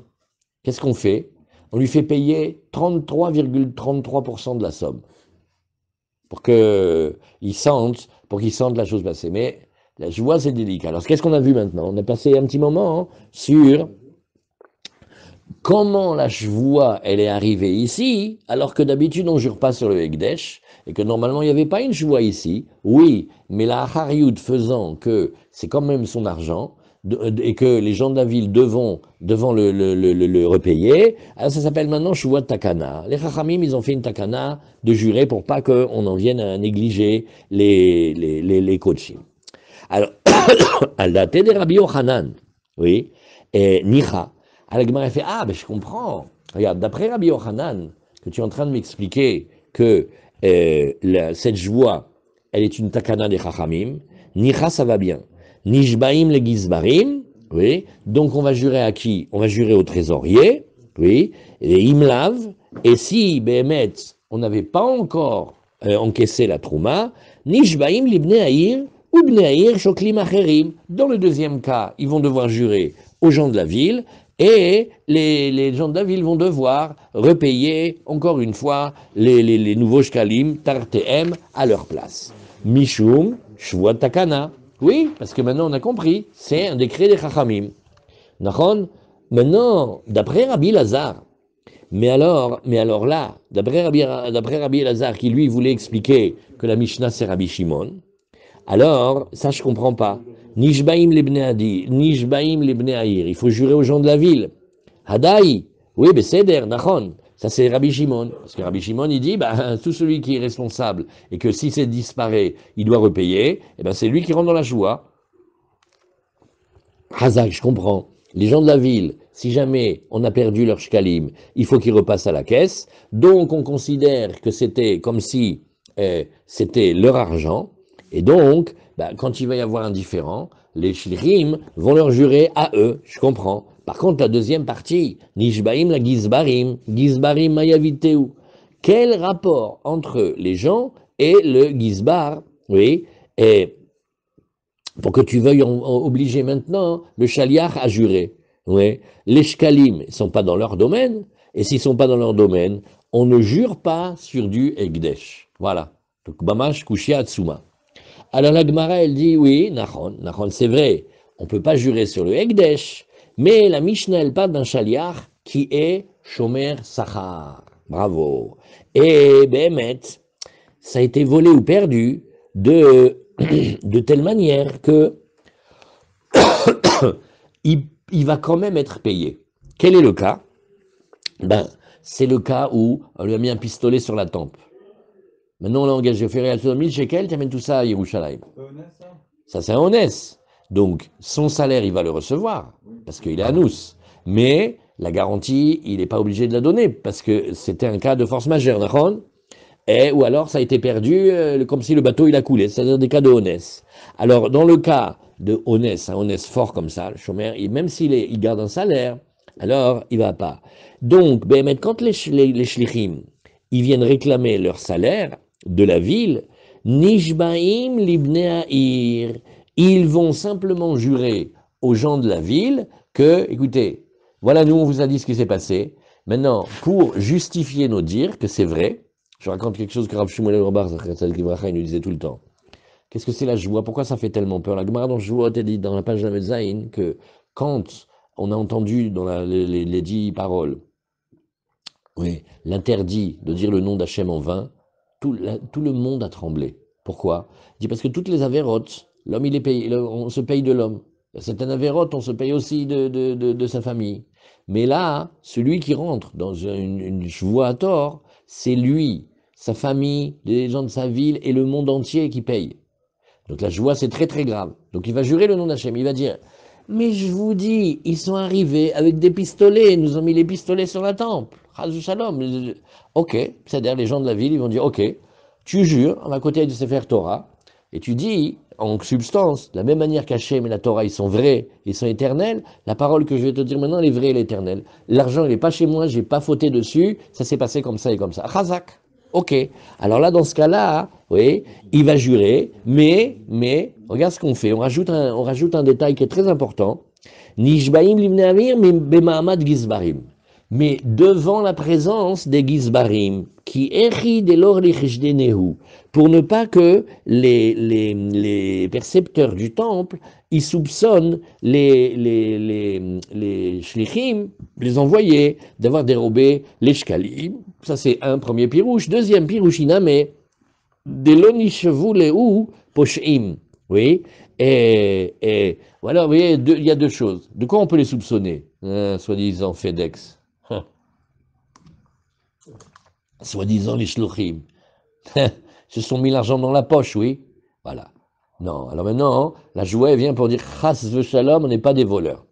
Speaker 1: qu'est-ce qu'on fait? On lui fait payer 33,33% de la somme pour qu'il sente la chose passer. Mais la joie, c'est délicat. Alors, qu'est-ce qu'on a vu maintenant? On a passé un petit moment sur comment la joie, elle est arrivée ici, alors que d'habitude, on ne jure pas sur le Hekdesh, et que normalement, il n'y avait pas une joie ici. Oui, mais la Hariout faisant que c'est quand même son argent, et que les gens de la ville devant le repayer, alors ça s'appelle maintenant Shuvah Takana. Les Chachamim, ils ont fait une Takana de jurer pour pas qu'on en vienne à négliger les coaching. Alors, à la tête de Rabbi Yochanan, oui, et Nicha, alors Gemara fait, ah, ben je comprends. Regarde, d'après Rabbi Yochanan, que tu es en train de m'expliquer que cette joie, elle est une takana des Chachamim, Nicha, ça va bien. Nishbaim le Gizbarim, oui, donc on va jurer à qui? On va jurer au trésorier, oui, et Imlav, et si, Behemet, on n'avait pas encore encaissé la Trouma, Nishbaim libne Aïr, ou Bnei Aïr Shoklim Acherim. Dans le deuxième cas, ils vont devoir jurer aux gens de la ville, et les gens de la ville vont devoir repayer, encore une fois, les nouveaux shkalim, tartehem, à leur place. Mishum, Shvuat Takana. Oui, parce que maintenant on a compris, c'est un décret des Chachamim. Nachon, maintenant, d'après Rabbi Lazar, mais alors là, d'après Rabbi Lazar, qui lui voulait expliquer que la Mishnah c'est Rabbi Shimon, alors, ça je comprends pas. Nishbaim libne Aïr, il faut jurer aux gens de la ville. Hadaï, oui, mais Seder, Nachon, ça c'est Rabbi Shimon. Parce que Rabbi Shimon, il dit, tout celui qui est responsable, et que si c'est disparaît, il doit repayer, et c'est lui qui rentre dans la joie. Hazak, je comprends. Les gens de la ville, si jamais on a perdu leur shkalim, il faut qu'ils repassent à la caisse. Donc on considère que c'était comme si c'était leur argent. Et donc, quand il va y avoir un différend, les shlichim vont leur jurer à eux, je comprends. Par contre, la deuxième partie, Nishbaim la Gizbarim Mayaviteu. Quel rapport entre les gens et le Gizbar, oui, et pour que tu veuilles obliger maintenant le Shaliach à jurer. Oui. Les shkalim ne sont pas dans leur domaine, et s'ils ne sont pas dans leur domaine, on ne jure pas sur du Ekdesh. Voilà. Donc, Bamash Kushia Atsuma. Alors la Gemara, elle dit, oui, Nachon, c'est vrai, on ne peut pas jurer sur le Ekdesh, mais la Mishnah, elle parle d'un Shaliach qui est Shomer Sachar. Bravo. Et Behemet, ça a été volé ou perdu de telle manière que il va quand même être payé. Quel est le cas? C'est le cas où on lui a mis un pistolet sur la tempe. Maintenant, on l'a engagé au Fédéral 1000 shekels, tu amènes tout ça à Yerushalayim. Ça, c'est un honnête. Donc, son salaire, il va le recevoir, parce qu'il est à nous. Mais la garantie, il n'est pas obligé de la donner, parce que c'était un cas de force majeure, d'accord? Ou alors ça a été perdu comme si le bateau il a coulé, c'est-à-dire des cas de honnête. Alors dans le cas de honnête, un honnête fort comme ça, le chômeur, même il garde un salaire, alors il va pas. Donc, quand les shlichim, ils viennent réclamer leur salaire de la ville, Nishbaim libne Aïr, ils vont simplement jurer aux gens de la ville que, écoutez, voilà, nous on vous a dit ce qui s'est passé, maintenant, pour justifier nos dires que c'est vrai, je raconte quelque chose que Rav Shmuel Robar, il nous disait tout le temps. Qu'est-ce que c'est la joie? Pourquoi ça fait tellement peur? La Gemara dans Joua a dit dans la page de la Metzaïn que quand on a entendu dans les 10 paroles, oui, l'interdit de dire le nom d'Hachem en vain, tout le monde a tremblé. Pourquoi? Il dit parce que toutes les avérotes, l'homme il est payé, on se paye de l'homme. Certaines avérotes, on se paye aussi de sa famille. Mais là, celui qui rentre dans une joie à tort, c'est lui, sa famille, les gens de sa ville et le monde entier qui payent. Donc la joie, c'est très très grave. Donc il va jurer le nom d'Hachem, il va dire, mais je vous dis, ils sont arrivés avec des pistolets, ils nous ont mis les pistolets sur la tempe. Chazou Shalom. Ok, c'est-à-dire les gens de la ville, ils vont dire, ok, tu jures, à côté du Sefer Torah, et tu dis, en substance, de la même manière qu'Hachem et la Torah, ils sont vrais, ils sont éternels, la parole que je vais te dire maintenant, elle est vraie, elle est éternelle. L'argent, il n'est pas chez moi, j'ai pas fauté dessus, ça s'est passé comme ça et comme ça. Chazak. Ok. Alors là, dans ce cas-là, oui, il va jurer, mais, regarde ce qu'on fait. On rajoute un détail qui est très important. Nishbaim livne amir bema'amad gizbarim. Mais devant la présence des gizbarim, qui echi delor lichdenehu, pour ne pas que les percepteurs du temple, ils soupçonnent les shlichim, les envoyés, d'avoir dérobé les shkalim. Ça c'est un premier pirouche. Deuxième pirouche iname, delonishvu lehu poshim. Oui, et voilà, vous voyez, il y a deux choses. De quoi on peut les soupçonner, soi-disant FedEx, soi-disant les shluchim. Se sont mis l'argent dans la poche, oui. Voilà. Non, alors maintenant, la joie vient pour dire chas v'shalom, on n'est pas des voleurs.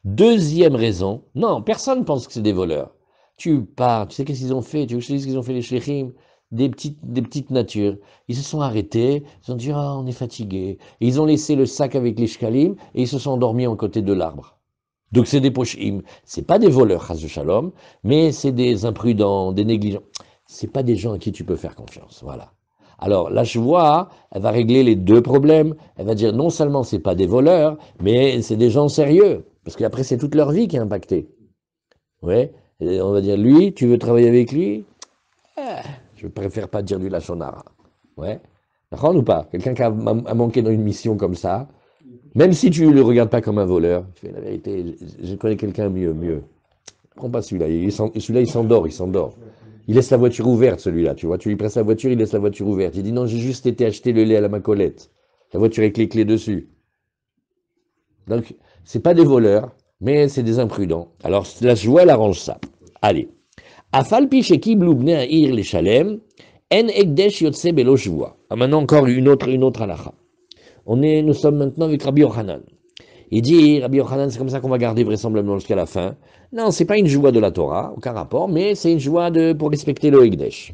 Speaker 1: Deuxième raison, non, personne ne pense que c'est des voleurs. Tu pars, tu sais qu'est-ce qu'ils ont fait, tu sais ce qu'ils ont fait les shlichim, des petites natures. Ils se sont arrêtés, ils ont dit, ah, on est fatigué. Et ils ont laissé le sac avec les shkalim et ils se sont endormis en côté de l'arbre. Donc c'est des pochim. C'est pas des voleurs, chas v'shalom, mais c'est des imprudents, des négligents. C'est pas des gens à qui tu peux faire confiance, voilà. Alors, la chevoie, elle va régler les deux problèmes. Elle va dire non seulement c'est pas des voleurs, mais c'est des gens sérieux. Parce qu'après, c'est toute leur vie qui est impactée. Ouais. Et on va dire, lui, tu veux travailler avec lui? Je préfère pas dire du lachonara. Ouais. D'accord ou pas? Quelqu'un qui a manqué dans une mission comme ça, même si tu ne le regardes pas comme un voleur, tu fais la vérité, je connais quelqu'un mieux. Prends pas celui-là. Celui-là, il s'endort. Il laisse la voiture ouverte, celui-là, tu vois. Tu lui presses la voiture, il laisse la voiture ouverte. Il dit non, j'ai juste été acheter le lait à la Macolette. La voiture avec les clés dessus. Donc, c'est pas des voleurs, mais c'est des imprudents. Alors, la joie, elle arrange ça. Allez. Afalpi sheki bloubne a ir les shalem, en ekdesh yotse belo shvoa. Ah, maintenant, encore une autre halakha. Nous sommes maintenant avec Rabbi Yochanan. Il dit, Rabbi Yochanan, c'est comme ça qu'on va garder vraisemblablement jusqu'à la fin. Non, c'est pas une joie de la Torah, aucun rapport, mais c'est une joie pour respecter le Hekdesh.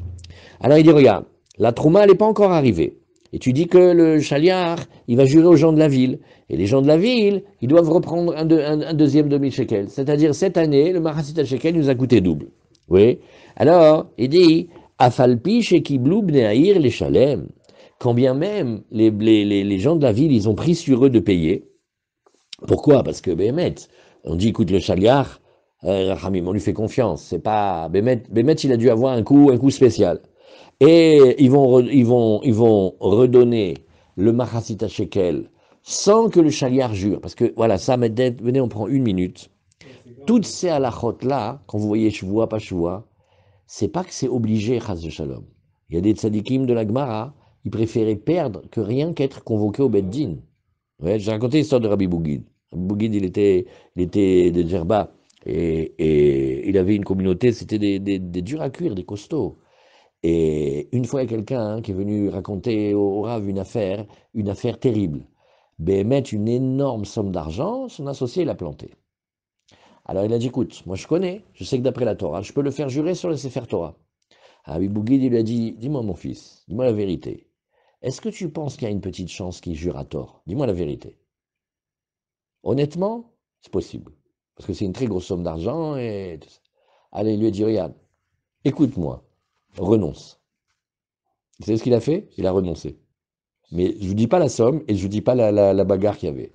Speaker 1: Alors il dit, regarde, la Trouma, elle n'est pas encore arrivée. Et tu dis que le Shaliar, il va jurer aux gens de la ville. Et les gens de la ville, ils doivent reprendre un deuxième demi-shekel. C'est-à-dire, cette année, le Mahasit shekel nous a coûté double. Oui. Alors, il dit, Afalpi shekiblu bneaïr les Shalem. Quand bien même les gens de la ville, ils ont pris sur eux de payer. Pourquoi? Parce que Bémet, on dit, écoute, le Shaliar, Rachamim, on lui fait confiance. C'est pas Bémet, il a dû avoir un coup spécial. Et ils vont redonner le Mahasita Shekel sans que le Shaliar jure. Parce que voilà, ça, venez, on prend une minute. Toutes ces halachot-là, quand vous voyez chevois, pas chevois, c'est pas que c'est obligé, chas de shalom. Il y a des tzadikim de la Gemara, ils préféraient perdre que rien qu'être convoqués au Beddin. Ouais, j'ai raconté l'histoire de Rabbi Bougid. Rabbi Bougid, il était de Djerba. Et il avait une communauté, c'était des durs à cuire, des costauds. Et une fois, il y a quelqu'un qui est venu raconter au Rav une affaire terrible. Mettre une énorme somme d'argent, son associé l'a planté. Alors il a dit, écoute, moi je connais, je sais que d'après la Torah, je peux le faire jurer sur le Sefer Torah. Rabbi Bougid, il lui a dit, dis-moi mon fils, dis-moi la vérité. Est-ce que tu penses qu'il y a une petite chance qu'il jure à tort? Dis-moi la vérité. Honnêtement, c'est possible. Parce que c'est une très grosse somme d'argent et tout ça. Allez, il lui a dit, regarde, écoute-moi, renonce. Vous savez ce qu'il a fait? Il a renoncé. Mais je ne vous dis pas la somme et je ne vous dis pas la bagarre qu'il y avait.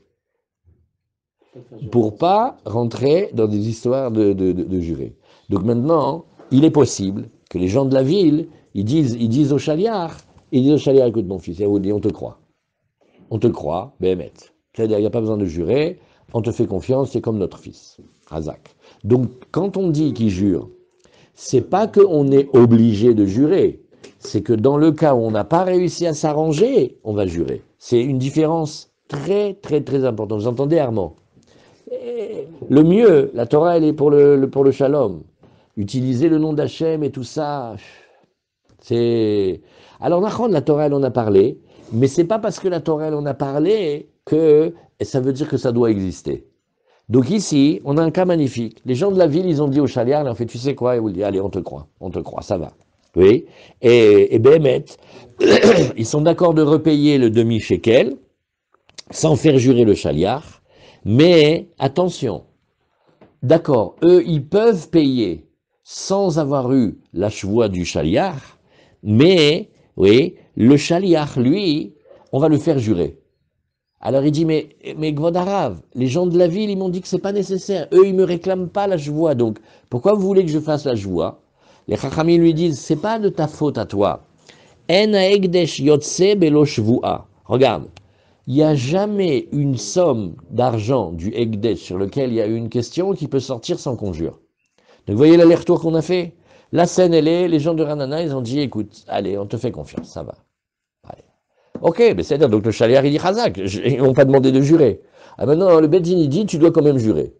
Speaker 1: Pour pas rentrer dans des histoires de jurés. Donc maintenant, il est possible que les gens de la ville, ils disent au Shaliar, écoute mon fils, on te croit. On te croit, Béhémet. C'est-à-dire, il n'y a pas besoin de jurer, on te fait confiance, c'est comme notre fils, Razak. Donc, quand on dit qu'il jure, c'est pas qu'on est obligé de jurer, c'est que dans le cas où on n'a pas réussi à s'arranger, on va jurer. C'est une différence très, très, très importante. Vous entendez, Armand? Le mieux, la Torah, elle est pour le shalom. Utiliser le nom d'Hachem et tout ça, c'est... Alors, Nachon, la Torah, elle en a parlé, mais c'est pas parce que la Torah, elle en a parlé que ça veut dire que ça doit exister. Donc ici, on a un cas magnifique. Les gens de la ville, ils ont dit au Shaliar, ils ont fait, tu sais quoi? Et vous dit, allez, on te croit, ça va. Oui. Et Béhémet, ils sont d'accord de repayer le demi-shekel, sans faire jurer le Shaliar, mais attention, d'accord, eux, ils peuvent payer sans avoir eu la chevoie du Shaliar, mais, oui, le Shaliar, lui, on va le faire jurer. Alors il dit, mais Gvodarav, les gens de la ville, ils m'ont dit que c'est pas nécessaire. Eux, ils me réclament pas la joie. Donc, pourquoi vous voulez que je fasse la joie? Les Chachamim lui disent, c'est pas de ta faute à toi. En haegdesh yotse belo shvua. Regarde, il n'y a jamais une somme d'argent du Hegdesh sur lequel il y a eu une question qui peut sortir sans conjure. Donc vous voyez l'aller-retour qu'on a fait? La scène, elle est, les gens de Ranana, ils ont dit, écoute, allez, on te fait confiance, ça va. Allez. Ok, mais c'est-à-dire, donc le chaliar, il dit Chazak, ils n'ont pas demandé de jurer. Ah maintenant, le Beddin, il dit, tu dois quand même jurer.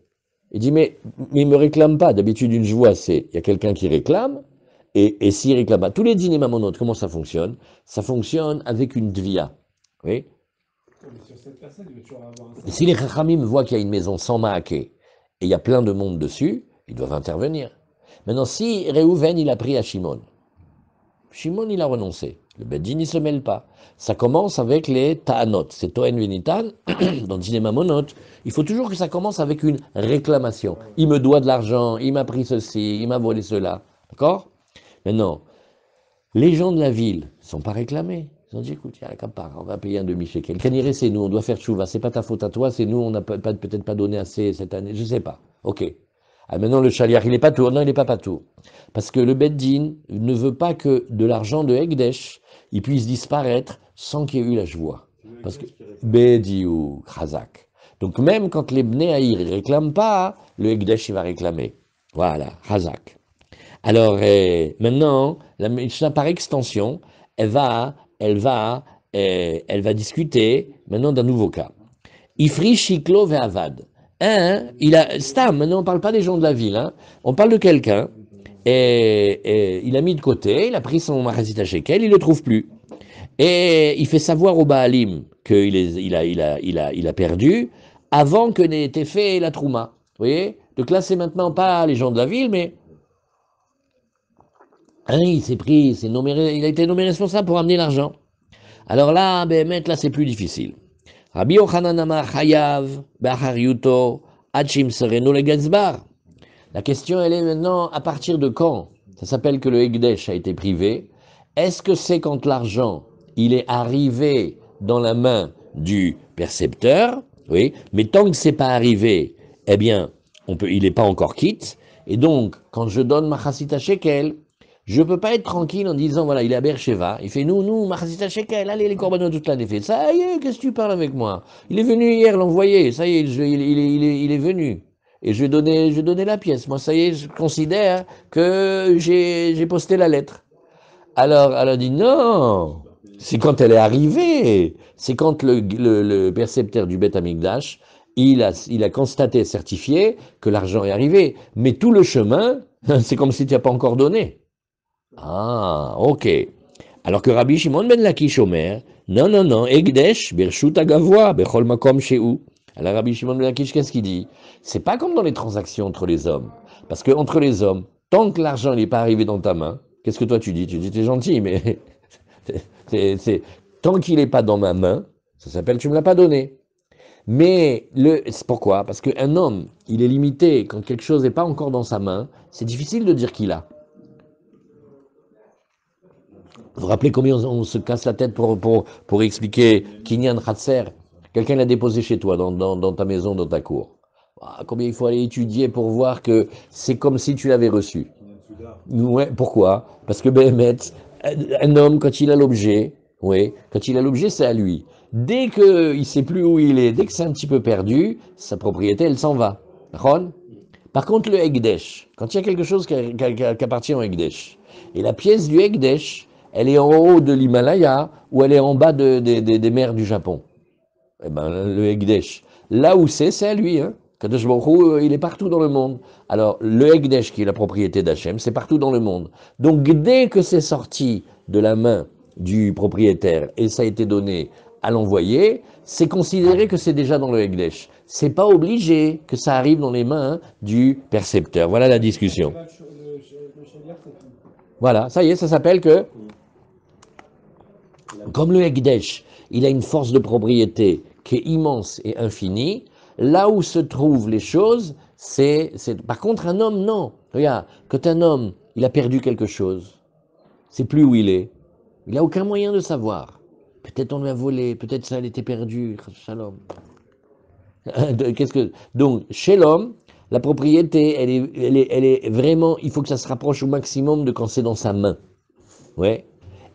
Speaker 1: Il dit, mais il ne me réclame pas. D'habitude, une joie, c'est, il y a quelqu'un qui réclame, et s'il réclame pas. Tous les dîners mamonotes, comment ça fonctionne? Ça fonctionne avec une dvia. Oui.
Speaker 2: Mais sur cette personne, il va toujours avoir un
Speaker 1: Et si les Chachamim voient qu'il y a une maison sans maaké, et il y a plein de monde dessus, ils doivent intervenir. Maintenant, si Réhouven, il a pris à Shimon, Shimon, il a renoncé. Le Beddin, il ne se mêle pas. Ça commence avec les ta'anot. C'est Toen Venitan, dans Dîner Mamonot. Il faut toujours que ça commence avec une réclamation. Il me doit de l'argent, il m'a pris ceci, il m'a volé cela. D'accord? Maintenant, les gens de la ville ne sont pas réclamés. Ils ont dit, écoute, il y a la capare, on va payer un demi-shekel. Kaniré, c'est nous, on doit faire tchouva. C'est pas ta faute à toi, c'est nous, on n'a peut-être pas donné assez cette année. Je sais pas. Ok. Ah, maintenant, le chaliar, il n'est pas tout. Non, il n'est pas tout. Parce que le Beddin ne veut pas que de l'argent de Hegdesh, il puisse disparaître sans qu'il y ait eu la joie. Parce que, Bediou, Khazak. Donc, même quand les Bnei Haïr ne réclament pas, le Hegdesh, il va réclamer. Voilà, Khazak. Alors, maintenant, la Mishnah, par extension, elle va discuter maintenant d'un nouveau cas. Ifri, Shiklo, Ve'avad. Stam, maintenant on ne parle pas des gens de la ville, hein. On parle de quelqu'un, et il a mis de côté, il a pris son Marazita Shekel, il ne le trouve plus. Et il fait savoir au Baalim qu'il a perdu avant que n'ait été fait la Trouma. Vous voyez? Donc là, c'est maintenant pas les gens de la ville, mais il s'est pris, il a été nommé responsable pour amener l'argent. Alors là, là, c'est plus difficile. Rabbi Yochanan Amar Chayav, Bachariuto, Hachim Sereno le Gazbar. La question, elle est maintenant, à partir de quand ça s'appelle que le Hegdesh a été privé? Est-ce que c'est quand l'argent, il est arrivé dans la main du percepteur? Oui, mais tant que c'est pas arrivé, eh bien, il n'est pas encore quitte. Et donc, quand je donne ma chassita shekel, je ne peux pas être tranquille en disant, voilà, il est à Beersheva, il fait, nous, ma chassita shekel, allez, les corbanotes toute l'année fait. Ça y est, qu'est-ce que tu parles avec moi? Il est venu hier, l'envoyé, ça y est, il est venu. Et je vais donner la pièce. Moi, ça y est, je considère que j'ai posté la lettre. Alors, elle a dit non, c'est quand elle est arrivée. C'est quand le percepteur du Beth Amikdash, il a constaté, certifié que l'argent est arrivé. Mais tout le chemin, c'est comme si tu n'as pas encore donné. Ah, ok. Alors que Rabbi Shimon ben Lakish Omer, non, Egdesh, Birshut Agavoa, Bechol Makom Shehu. Alors Rabbi Shimon ben Lakish, qu'est-ce qu'il dit? C'est pas comme dans les transactions entre les hommes. Parce que entre les hommes, tant que l'argent n'est pas arrivé dans ta main, qu'est-ce que toi tu dis? Tu dis, t'es gentil, mais tant qu'il n'est pas dans ma main, ça s'appelle tu me l'as pas donné. Mais c'est pourquoi? Parce qu'un homme, il est limité, quand quelque chose n'est pas encore dans sa main, c'est difficile de dire qu'il a. Vous vous rappelez combien on se casse la tête pour expliquer Kinyan Khatser? Quelqu'un l'a déposé chez toi, dans ta maison, dans ta cour. Ah, combien il faut aller étudier pour voir que c'est comme si tu l'avais reçu. Ouais, pourquoi? Parce que Béhémet, un homme, quand il a l'objet, oui, quand il a l'objet, c'est à lui. Dès qu'il ne sait plus où il est, dès que c'est un petit peu perdu, sa propriété, elle s'en va. D'accord? Par contre, le Hegdesh, quand il y a quelque chose qui appartient au Hegdesh, et la pièce du Hegdesh, elle est en haut de l'Himalaya ou elle est en bas des mers du Japon. Eh ben, le Hegdesh, là où c'est à lui. Hein. Kadosh Baruch Hu, il est partout dans le monde. Alors, le Hegdesh, qui est la propriété d'Hachem, c'est partout dans le monde. Donc, dès que c'est sorti de la main du propriétaire et ça a été donné à l'envoyé, c'est considéré que c'est déjà dans le Hegdesh. C'est pas obligé que ça arrive dans les mains du percepteur. Voilà la discussion. Voilà, ça y est, ça s'appelle que, comme le Hegdesh, il a une force de propriété qui est immense et infinie, là où se trouvent les choses, par contre, un homme, non. Regarde, quand un homme, il a perdu quelque chose, c'est plus où il est. Il n'a aucun moyen de savoir. Peut-être on lui a volé, peut-être ça, elle était perdue. Shalom. Donc, chez l'homme, la propriété, elle est vraiment, il faut que ça se rapproche au maximum de quand c'est dans sa main. Ouais.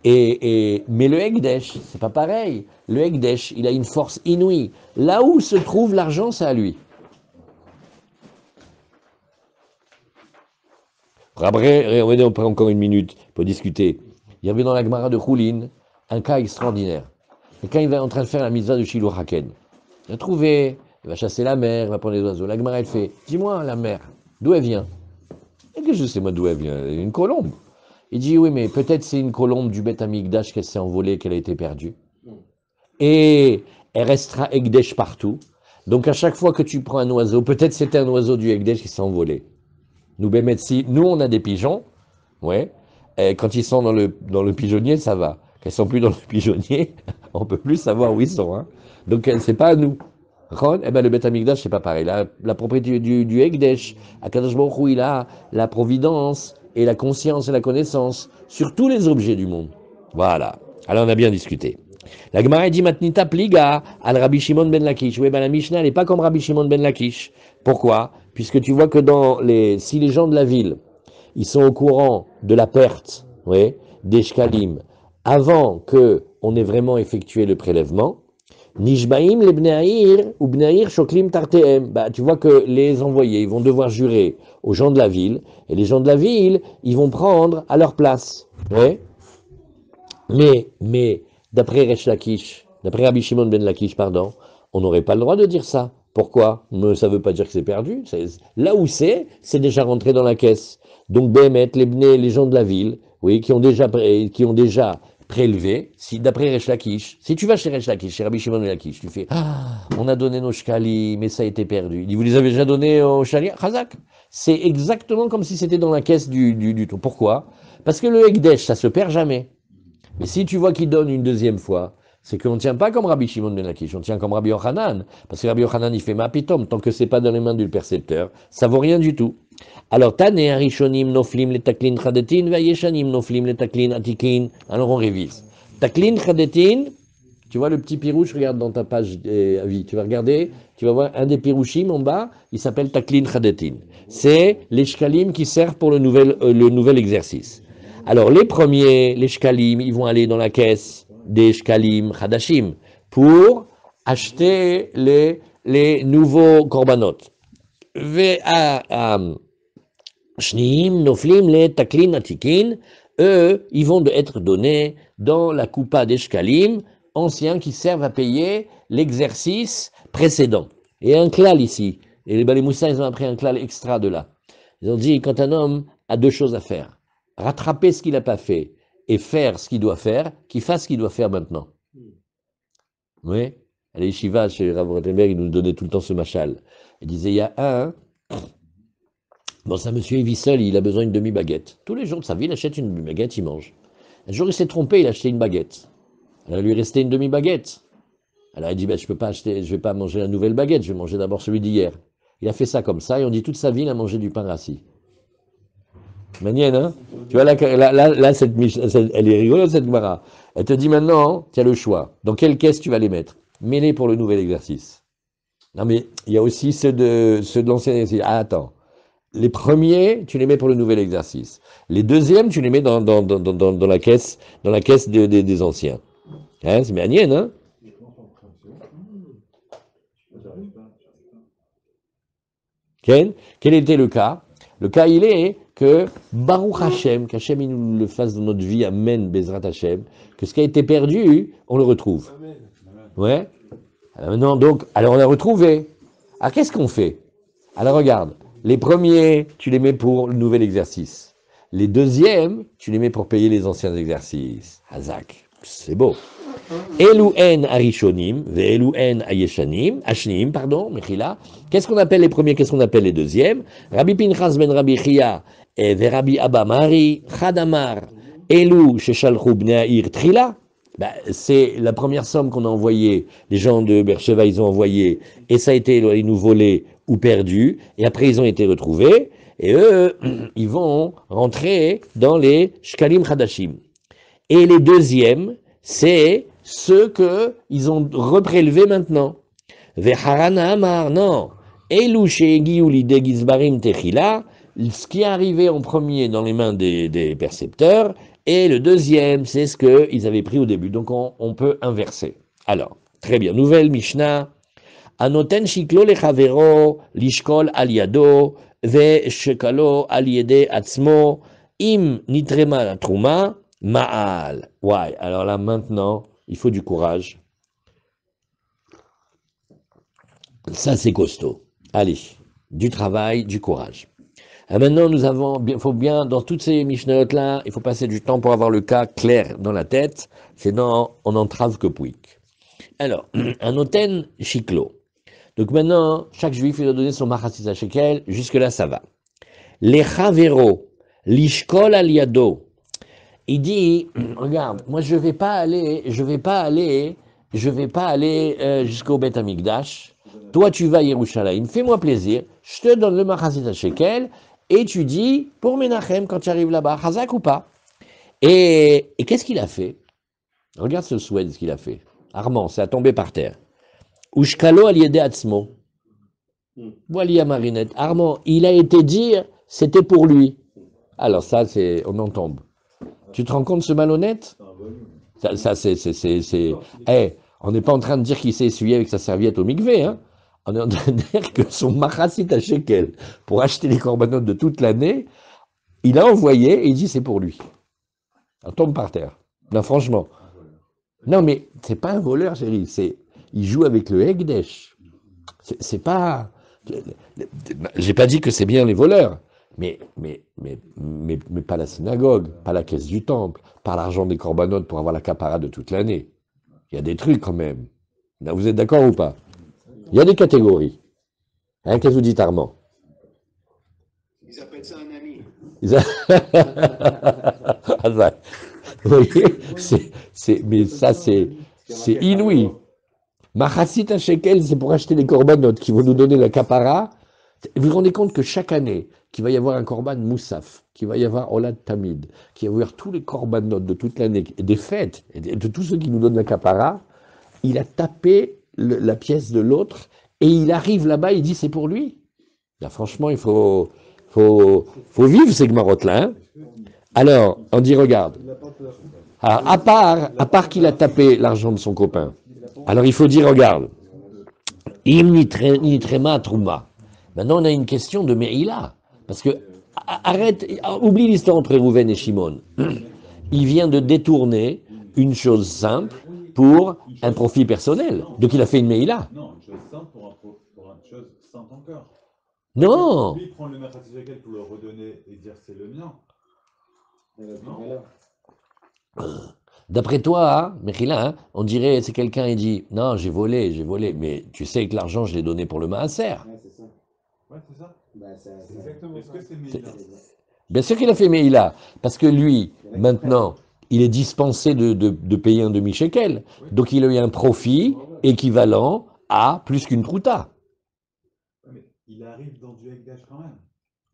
Speaker 1: Mais le Hekdesh, c'est pas pareil. Le Hekdesh, il a une force inouïe. Là où se trouve l'argent, c'est à lui. Après, on prend encore une minute pour discuter. Il y avait dans la Gemara de Choulin un cas extraordinaire. Et quand il est en train de faire la mitzvah de Shiloh Haken, il a trouvé, il va chasser la mer, il va prendre les oiseaux. La Gemara, elle fait, dis-moi, la mer, d'où elle vient? Et que je sais moi d'où elle vient? Une colombe. Il dit, oui, mais peut-être c'est une colombe du Beth Amikdash qu'elle s'est envolée, qu'elle a été perdue. Et elle restera Ekdesh partout. Donc à chaque fois que tu prends un oiseau, peut-être c'était un oiseau du Ekdesh qui s'est envolé. Nous, Bémetsi, nous on a des pigeons, ouais. Et quand ils sont dans le pigeonnier, ça va. Quand ils sont plus dans le pigeonnier, on peut plus savoir où ils sont. Hein. Donc c'est pas à nous. Eh ben, le Beth Amikdash, c'est pas pareil. La propriété du Ekdesh, Akadosh Baruch Hu, il a la providence et la conscience et la connaissance sur tous les objets du monde. Voilà. Alors on a bien discuté. La Gemara dit Matnita pliga al Rabbi Shimon ben Lakish. Oui, ben la Mishnah, elle n'est pas comme Rabbi Shimon ben Lakish. Pourquoi? Puisque tu vois que si les gens de la ville, ils sont au courant de la perte, oui, des shkalim, avant que on ait vraiment effectué le prélèvement, Nishbaim le bne'air ou bne'air shoklim tarteem. Bah, tu vois que les envoyés, ils vont devoir jurer aux gens de la ville, et les gens de la ville, ils vont prendre à leur place. Oui. Mais d'après Resh Lakish, d'après Rabbi Shimon ben Lakish, pardon, on n'aurait pas le droit de dire ça. Pourquoi? Mais ça ne veut pas dire que c'est perdu. Là où c'est déjà rentré dans la caisse. Donc Béhémet, les gens de la ville, oui, qui ont déjà prélevé, d'après Resh Lakish, si tu vas chez Resh Lakish, chez Rabbi Shimon ben Lakish, tu fais on a donné nos shkali, mais ça a été perdu. Il dit, vous les avez déjà donnés au shkali? Chazak. C'est exactement comme si c'était dans la caisse du tout. Pourquoi? Parce que le Hekdesh, ça se perd jamais. Mais si tu vois qu'il donne une deuxième fois, c'est qu'on ne tient pas comme Rabbi Shimon ben Lakish, on tient comme Rabbi Yochanan. Parce que Rabbi Yochanan, il fait ma pitom, tant que c'est pas dans les mains du percepteur, ça vaut rien du tout. Alors, Tane Arishonim noflim le taklin chadetin, vayeshanim noflim le taklin atikin. Alors, on révise. Taklin chadetin, tu vois le petit pirouche, regarde dans ta page avis, tu vas regarder, tu vas voir un des pirouchim en bas, il s'appelle taklin chadetin. C'est les shkalim qui servent pour le nouvel exercice. Alors, les premiers, les shkalim, ils vont aller dans la caisse des shkalim hadashim pour acheter les nouveaux korbanot. Shniim, noflim, les taklin atikin, eux, ils vont être donnés dans la coupa des shkalim anciens qui servent à payer l'exercice précédent. Et un klal ici, et les Balémoussa, ils ont appris un klal extra de là. Ils ont dit, quand un homme a deux choses à faire, rattraper ce qu'il n'a pas fait et faire ce qu'il doit faire, qu'il fasse ce qu'il doit faire maintenant. Oui. À l'Yeshiva, chez Rav Rottenberg, il nous donnait tout le temps ce machal. Il disait, il y a un, bon, ça monsieur, il vit seul, il a besoin d'une demi-baguette. Tous les jours de sa vie, il achète une demi-baguette, il mange. Un jour, il s'est trompé, il a acheté une baguette. Alors, il lui restait une demi-baguette. Alors, il dit, ben, je vais pas manger la nouvelle baguette, je vais manger d'abord celui d'hier. Il a fait ça comme ça, et on dit toute sa vie, il a mangé du pain rassis. Manienne, hein? Tu vois, là elle est rigolote, cette Gemara. Elle te dit maintenant, tu as le choix. Dans quelle caisse tu vas les mettre? Mets-les pour le nouvel exercice. Non, mais il y a aussi ceux de l'ancien exercice. Ah, attends. Les premiers, tu les mets pour le nouvel exercice. Les deuxièmes, tu les mets dans la caisse, des anciens. Hein, c'est manienne, hein? Quel était le cas? Le cas, il est que Baruch Hashem, qu'Hashem il nous le fasse dans notre vie, Amen, Bezrat Hashem, que ce qui a été perdu, on le retrouve. Amen. Ouais. Alors maintenant, donc, alors on l'a retrouvé. Alors qu'est-ce qu'on fait? Alors regarde, les premiers, tu les mets pour le nouvel exercice. Les deuxièmes, tu les mets pour payer les anciens exercices. Hazak, c'est beau. Elouen Arishonim, Ve'elouen Ayeshanim, Ashnim, pardon, Mechila. Qu'est-ce qu'on appelle les premiers, qu'est-ce qu'on appelle les deuxièmes? Rabbi Pinchas ben Rabbi Chia et Rabbi Abba Mari, Chadamar, Elou, Sheshalchou Bneair Trila. Ben, c'est la première somme qu'on a envoyée, les gens de Beersheba, ils ont envoyé, et ça a été ils nous volés ou perdus, et après ils ont été retrouvés, et eux, ils vont rentrer dans les Shkalim Chadashim. Et les deuxièmes, c'est ceux qu'ils ont reprélevés maintenant. Veharana Amar, non. Elu sheegiu lidei gizbarim techila, ce qui est arrivé en premier dans les mains des percepteurs, et le deuxième, c'est ce qu'ils avaient pris au début. Donc on peut inverser. Alors, très bien. Nouvelle Mishnah. Anoten shiklo lechavero lishkol al yado ve-shekalo al yede atzmo im nitrema la trouma ma'al. Ouais, alors là maintenant, il faut du courage. Ça c'est costaud. Allez, du travail, du courage. Et maintenant, il faut bien, dans toutes ces Mishnayot là, il faut passer du temps pour avoir le cas clair dans la tête, sinon on entrave que pouic. Alors, un oten shiklo. Donc maintenant, chaque juif, il doit donner son machatzit shekel, jusque-là, ça va. Les chavero, l'ishkol al yado. Il dit, regarde, moi je vais pas aller jusqu'au Beth Amikdash. Toi, tu vas à Yerushalayim, fais-moi plaisir, je te donne le machatzit shekel, et tu dis, pour Menachem, quand tu arrives là-bas, chazak ou pas. Et qu'est-ce qu'il a fait? Regarde ce souhait, ce qu'il a fait. Armand, ça a tombé par terre. Ushkalo al yede atzmo. Voilà Marinette. Armand, il a été dire, c'était pour lui. Alors ça, on en tombe. Tu te rends compte ce malhonnête? On n'est pas en train de dire qu'il s'est essuyé avec sa serviette au mikvé, hein. On est en train de dire que son machatzit shekel, pour acheter les corbanotes de toute l'année, il a envoyé et il dit c'est pour lui. On tombe par terre. Non, franchement. Non, mais c'est pas un voleur, chérie. Il joue avec le Hekdesh. C'est pas. J'ai pas dit que c'est bien les voleurs, mais pas la synagogue, pas la caisse du temple, pas l'argent des corbanotes pour avoir la capara de toute l'année. Il y a des trucs quand même. Là, vous êtes d'accord ou pas? Il y a des catégories. Hein, qu'est-ce que vous dites, Armand?
Speaker 3: Ils appellent ça un ami.
Speaker 1: Vous voyez, mais ça, c'est inouï. Machatzit shekel, c'est pour acheter les corbanotes qui vont nous donner la capara. Vous vous rendez compte que chaque année, qu'il va y avoir un korban moussaf, qu'il va y avoir Olad Tamid, qu'il va y avoir tous les corbanotes de toute l'année, des fêtes, de tous ceux qui nous donnent la capara, il a tapé la pièce de l'autre et il arrive là-bas, il dit c'est pour lui. Là, franchement, il faut vivre ces gmarottes-là. Hein. Alors, on dit regarde, alors, à part qu'il a tapé l'argent de son copain, alors il faut dire regarde, im nitrema trouma. Maintenant, on a une question de Meïla. Parce que, oublie l'histoire entre Rouven et Shimon. Il vient de détourner une chose simple pour un profit personnel. Donc, il a fait une Meïla.
Speaker 4: Non, une chose simple pour une chose simple encore.
Speaker 1: Non.
Speaker 4: Lui, prendre le machatzit shekel pour le redonner et dire c'est le mien.
Speaker 1: D'après toi, hein, Mechila, hein, on dirait, c'est quelqu'un qui dit, non, j'ai volé, mais tu sais que l'argent, je l'ai donné pour le maaser.
Speaker 4: Ouais, c'est ça.
Speaker 2: C'est exactement
Speaker 4: Est-ce
Speaker 2: ça.
Speaker 4: que c'est Meïla?
Speaker 1: Bien sûr qu'il a fait Meïla, parce que lui, maintenant, il est dispensé de payer un demi-shekel. Donc il a eu un profit équivalent à plus qu'une prouta.
Speaker 4: Mais il arrive dans du Hekdesh quand même.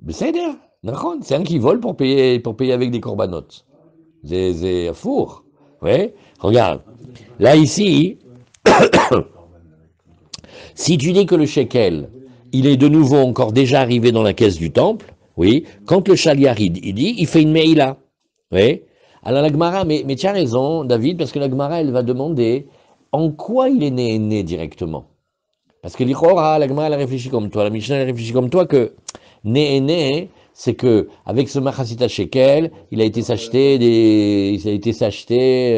Speaker 1: Mais c'est un qui vole pour payer avec des corbanotes. C'est un four. Ouais. Regarde. Là, ici, si tu dis que le shekel, il est de nouveau encore déjà arrivé dans la caisse du temple, oui, quand le chaliarid, il dit, il fait une meïla. Oui. Alors la Gemara, mais tu as raison, David, parce que la Gemara, elle va demander en quoi il est né directement. Parce que l'Ichora, la Gemara, elle réfléchit comme toi, la Mishnah, elle réfléchit comme toi que né, c'est que avec ce machatzit shekel, il a été s'acheter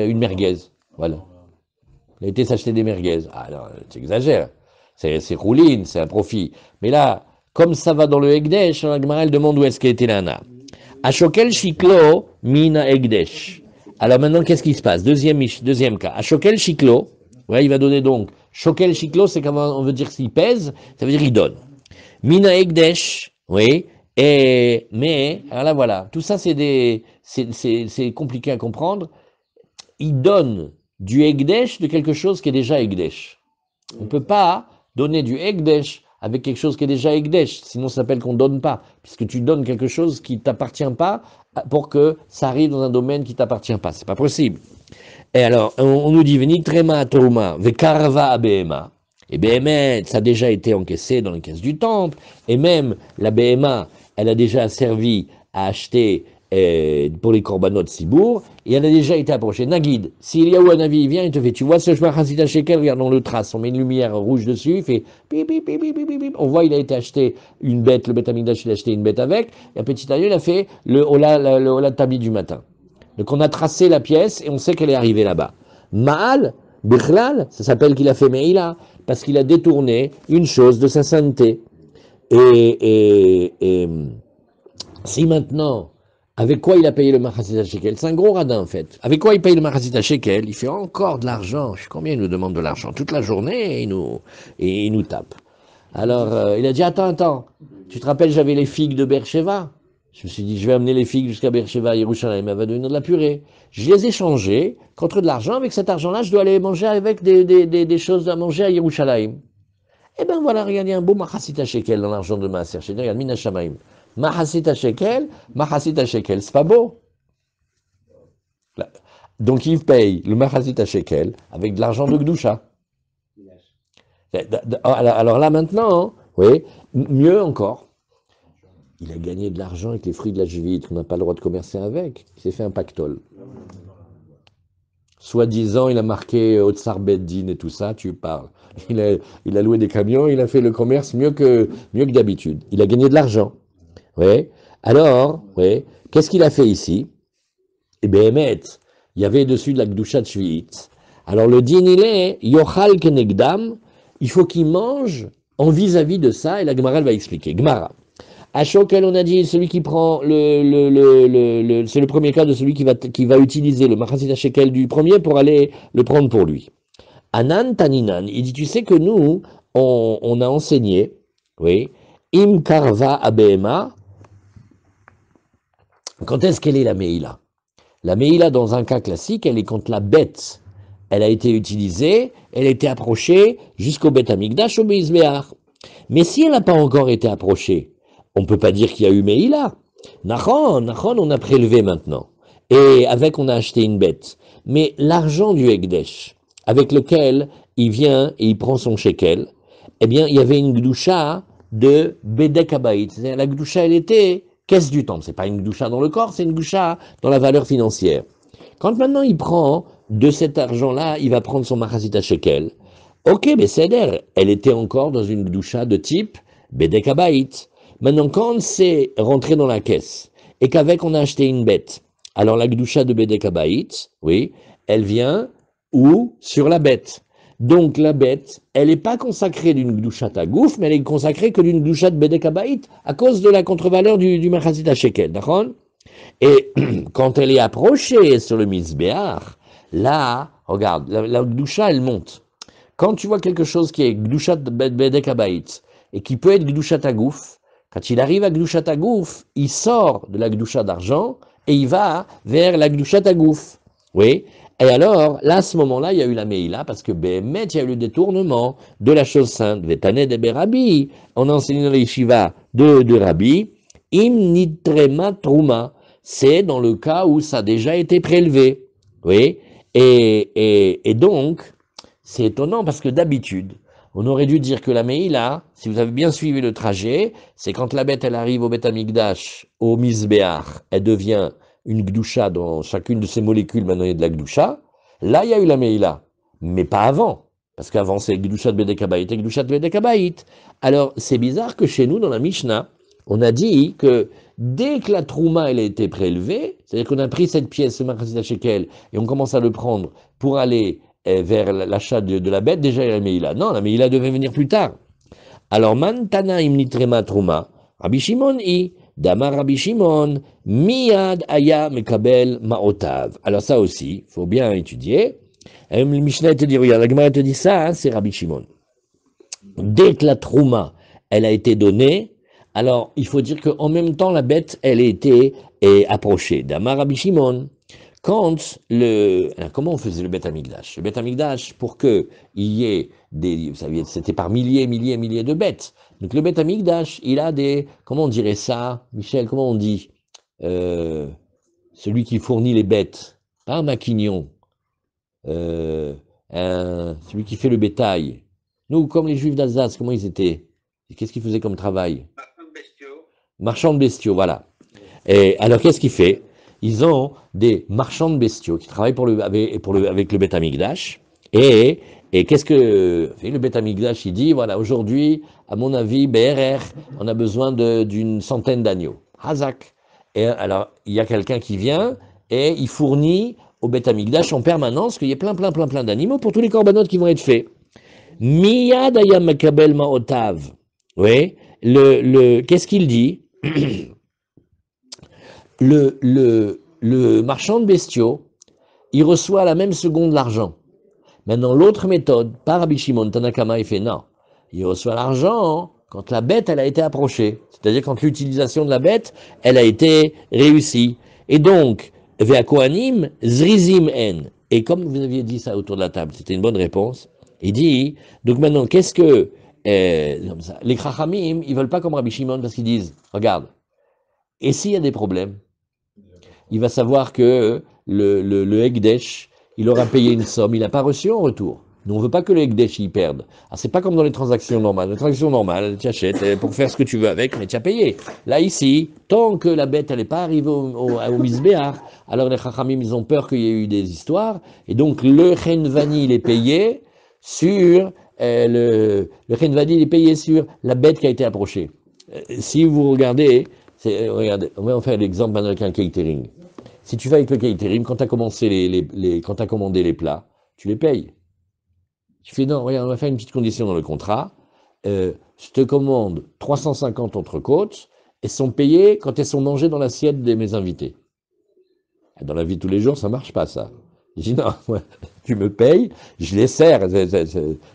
Speaker 1: une merguez. Voilà. Il a été s'acheter des merguez. Ah non, tu exagères. C'est rouline, c'est un profit. Mais là, comme ça va dans le Hekdesh, la Gemara, elle demande où est-ce qu'elle était l'ana. Ashokel shiklo mina Hekdesh. Alors maintenant, qu'est-ce qui se passe? Deuxième cas. Ashokel shiklo, ouais, il va donner donc. Shokel shiklo, c'est comment on veut dire s'il pèse, ça veut dire il donne. Mina Hekdesh, oui. Mais, alors là voilà, tout ça c'est compliqué à comprendre. Il donne du Hekdesh de quelque chose qui est déjà Hekdesh. On ne peut pas donner du Hekdesh avec quelque chose qui est déjà Hekdesh, sinon ça s'appelle qu'on ne donne pas, puisque tu donnes quelque chose qui ne t'appartient pas pour que ça arrive dans un domaine qui ne t'appartient pas. C'est pas possible. Et alors, on nous dit, Venitrema Trouma, Vekarva Abema. Et BMA, ça a déjà été encaissé dans les caisses du temple. Et même la BMA, elle a déjà servi à acheter pour les korbanot Sibour. Et elle a déjà été approchée. Nagid, si Eliaou Hanavi vient, il te fait, tu vois ce chemin Chasida Shekel, regarde, on le trace, on met une lumière rouge dessus, il fait pip, pip, pip, pip, pip, pip. On voit, il a été acheté une bête, le Beth Amikdash, il a acheté une bête avec. Et un petit aïeul, il a fait le Ola Tabi du matin. Donc on a tracé la pièce et on sait qu'elle est arrivée là-bas. Ma'al, Bichlal, ça s'appelle qu'il a fait Meïla, parce qu'il a détourné une chose de sa sainteté. Et si maintenant, avec quoi il a payé le Machasita Shekel? C'est un gros radin en fait. Avec quoi il paye le Machasita Shekel? Il fait encore de l'argent. Je sais combien il nous demande de l'argent? Toute la journée, il nous tape. Alors, il a dit, attends, tu te rappelles, j'avais les figues de Beersheba? Je me suis dit, je vais amener les figues jusqu'à Beersheba, à Yerushalayim, elle va devenir de la purée. Je les ai changées contre de l'argent. Avec cet argent-là, je dois aller manger avec des choses à manger à Yerushalayim. Eh ben voilà, regarde, il y a un beau Machasita Shekel dans l'argent de Maaser. Je dis, regarde, Mina Shamaim. Machasita Shekel, c'est pas beau. Là. Donc il paye le Machasita Shekel avec de l'argent de Gdusha. Alors là maintenant, oui, mieux encore, il a gagné de l'argent avec les fruits de la Juvite qu'on n'a pas le droit de commercer avec. Il s'est fait un pactole. Soi-disant, il a marqué Otsar Beddin et tout ça, tu parles. Il a loué des camions, il a fait le commerce mieux que d'habitude. Il a gagné de l'argent. Oui. Alors, oui, qu'est-ce qu'il a fait ici? Eh bien, Emet, il y avait dessus de la Gdusha Shvi'it. Alors le din, il est Yochal Kenegdam, il faut qu'il mange en vis-à-vis de ça, et la Gemara va expliquer. Gemara. À Shokel, on a dit, celui qui prend c'est le premier cas de celui qui va utiliser le Machasita Shekel du premier pour aller le prendre pour lui. Anan Taninan, il dit, tu sais que nous, on a enseigné, oui, Im Karva Abema, quand est-ce qu'elle est la Meïla? La Meïla, dans un cas classique, elle est quand la bête, elle a été utilisée, elle a été approchée jusqu'au Beth Amikdash, au Beizbeach. Mais si elle n'a pas encore été approchée, on ne peut pas dire qu'il y a eu Meïla. Nachon, on a prélevé maintenant. Et avec, on a acheté une bête. Mais l'argent du Ekdesh, avec lequel il vient et il prend son shekel, eh bien, il y avait une gdusha de Bedek Habayit. C'est-à-dire, la gdusha, elle était caisse du temple. C'est pas une gdusha dans le corps, c'est une gdusha dans la valeur financière. Quand maintenant il prend de cet argent-là, il va prendre son Machasita Shekel. Ok, mais c'est-à-dire, elle était encore dans une gdusha de type Bedek Habayit. Maintenant, quand c'est rentré dans la caisse et qu'avec on a acheté une bête, alors la gdusha de Bedek Habayit, oui, elle vient où? Sur la bête. Donc la bête, elle n'est pas consacrée d'une gdusha tagouf, mais elle est consacrée que d'une gdusha de Bedek Habayit à cause de la contre-valeur du Machasita Shekel, d'accord? Et quand elle est approchée sur le Mizbeach, là, regarde, la gdusha, elle monte. Quand tu vois quelque chose qui est gdusha de Bedek Habayit et qui peut être gdusha tagouf, quand il arrive à Gdushat Hagouf, il sort de la Gdusha d'argent et il va vers la Gdushat Hagouf. Oui. Et alors, là, à ce moment-là, il y a eu la Meïla parce que Béhémet, il y a eu le détournement de la chose sainte. Vétané de Bérabi, on enseigne dans les Shiva de Rabbi, Im nitrema truma. C'est dans le cas où ça a déjà été prélevé. Oui. Et donc, c'est étonnant parce que d'habitude, on aurait dû dire que la Meïla, si vous avez bien suivi le trajet, c'est quand la bête elle arrive au Beth Amikdash, au Mizbeach, elle devient une Gdusha dans chacune de ses molécules, maintenant il y a de la Gdusha. Là, il y a eu la Meïla, mais pas avant, parce qu'avant c'est Gdusha de Bedek Habayit et Gdusha de Bedek Habayit. Alors, c'est bizarre que chez nous, dans la Mishnah, on a dit que dès que la Trouma elle a été prélevée, c'est-à-dire qu'on a pris cette pièce, ce Machasita Shekel, et on commence à le prendre pour aller vers l'achat de la bête, déjà il y a la Meïla. Non, la Meïla devait venir plus tard. Alors, Mantana imnitrema truma, Rabbi Shimon Damar Rabbi Shimon, Miyad aya mekabel maotav. Alors ça aussi, il faut bien étudier. Le Mishnah te dit, regarde, la Gemara te dit ça, hein, c'est Rabbi Shimon. Dès que la trouma, elle a été donnée, alors il faut dire qu'en même temps, la bête, elle a été approchée. Damar Rabbi Shimon. Alors, comment on faisait le Beth Amikdash? Le Beth Amikdash, pour qu'il y ait des, vous savez, c'était par milliers de bêtes. Donc le Beth Amikdash, il a des, comment on dirait ça, Michel, comment on dit, celui qui fournit les bêtes, pas un maquignon, euh, celui qui fait le bétail. Nous, comme les Juifs d'Alsace, comment ils étaient? Qu'est-ce qu'ils faisaient comme travail? Marchands de bestiaux, voilà. Et alors, qu'est-ce qu'il fait? Ils ont des marchands de bestiaux qui travaillent avec le Beth Amikdash. Et, et qu'est-ce que fait le Beth Amikdash? Il dit, voilà, aujourd'hui, à mon avis, BRR, on a besoin d'une centaine d'agneaux. Hazak. Et alors, il y a quelqu'un qui vient et il fournit au Beth Amikdash en permanence qu'il y ait plein d'animaux pour tous les corbanotes qui vont être faits. Miyad ayam makabel ma'otav. Oui. Qu'est-ce qu'il dit? Le marchand de bestiaux, il reçoit à la même seconde l'argent. Maintenant, l'autre méthode, par Rabbi Shimon Tanakama, il fait non. Il reçoit l'argent quand la bête, elle a été approchée. C'est-à-dire quand l'utilisation de la bête, elle a été réussie. Et donc, Vea Kohanim, Zrizim En. Et comme vous aviez dit ça autour de la table, c'était une bonne réponse. Il dit, donc maintenant, qu'est-ce que les Chachamim, ils veulent pas comme Rabbi Shimon parce qu'ils disent, regarde, et s'il y a des problèmes, il va savoir que le Hekdesh, il aura payé une somme, il n'a pas reçu en retour. Nous, on ne veut pas que le Hekdesh y perde. Alors, c'est pas comme dans les transactions normales. Les transactions normales, tu achètes pour faire ce que tu veux avec, mais tu as payé. Là, ici, tant que la bête, elle n'est pas arrivée au Misbéach, alors les Chachamim, ils ont peur qu'il y ait eu des histoires, et donc le Chenvani, il est payé sur, le Chenvani, il est payé sur la bête qui a été approchée. Si vous regardez, regardez, on va en faire l'exemple maintenant avec un catering. Si tu vas avec le catering, quand tu as commencé quand tu as commandé les plats, tu les payes. Tu fais non, regarde, on va faire une petite condition dans le contrat. Je te commande 350 entrecôtes, elles sont payées quand elles sont mangées dans l'assiette de mes invités. Dans la vie de tous les jours, ça marche pas ça. Je dis non, moi, tu me payes, je les sers.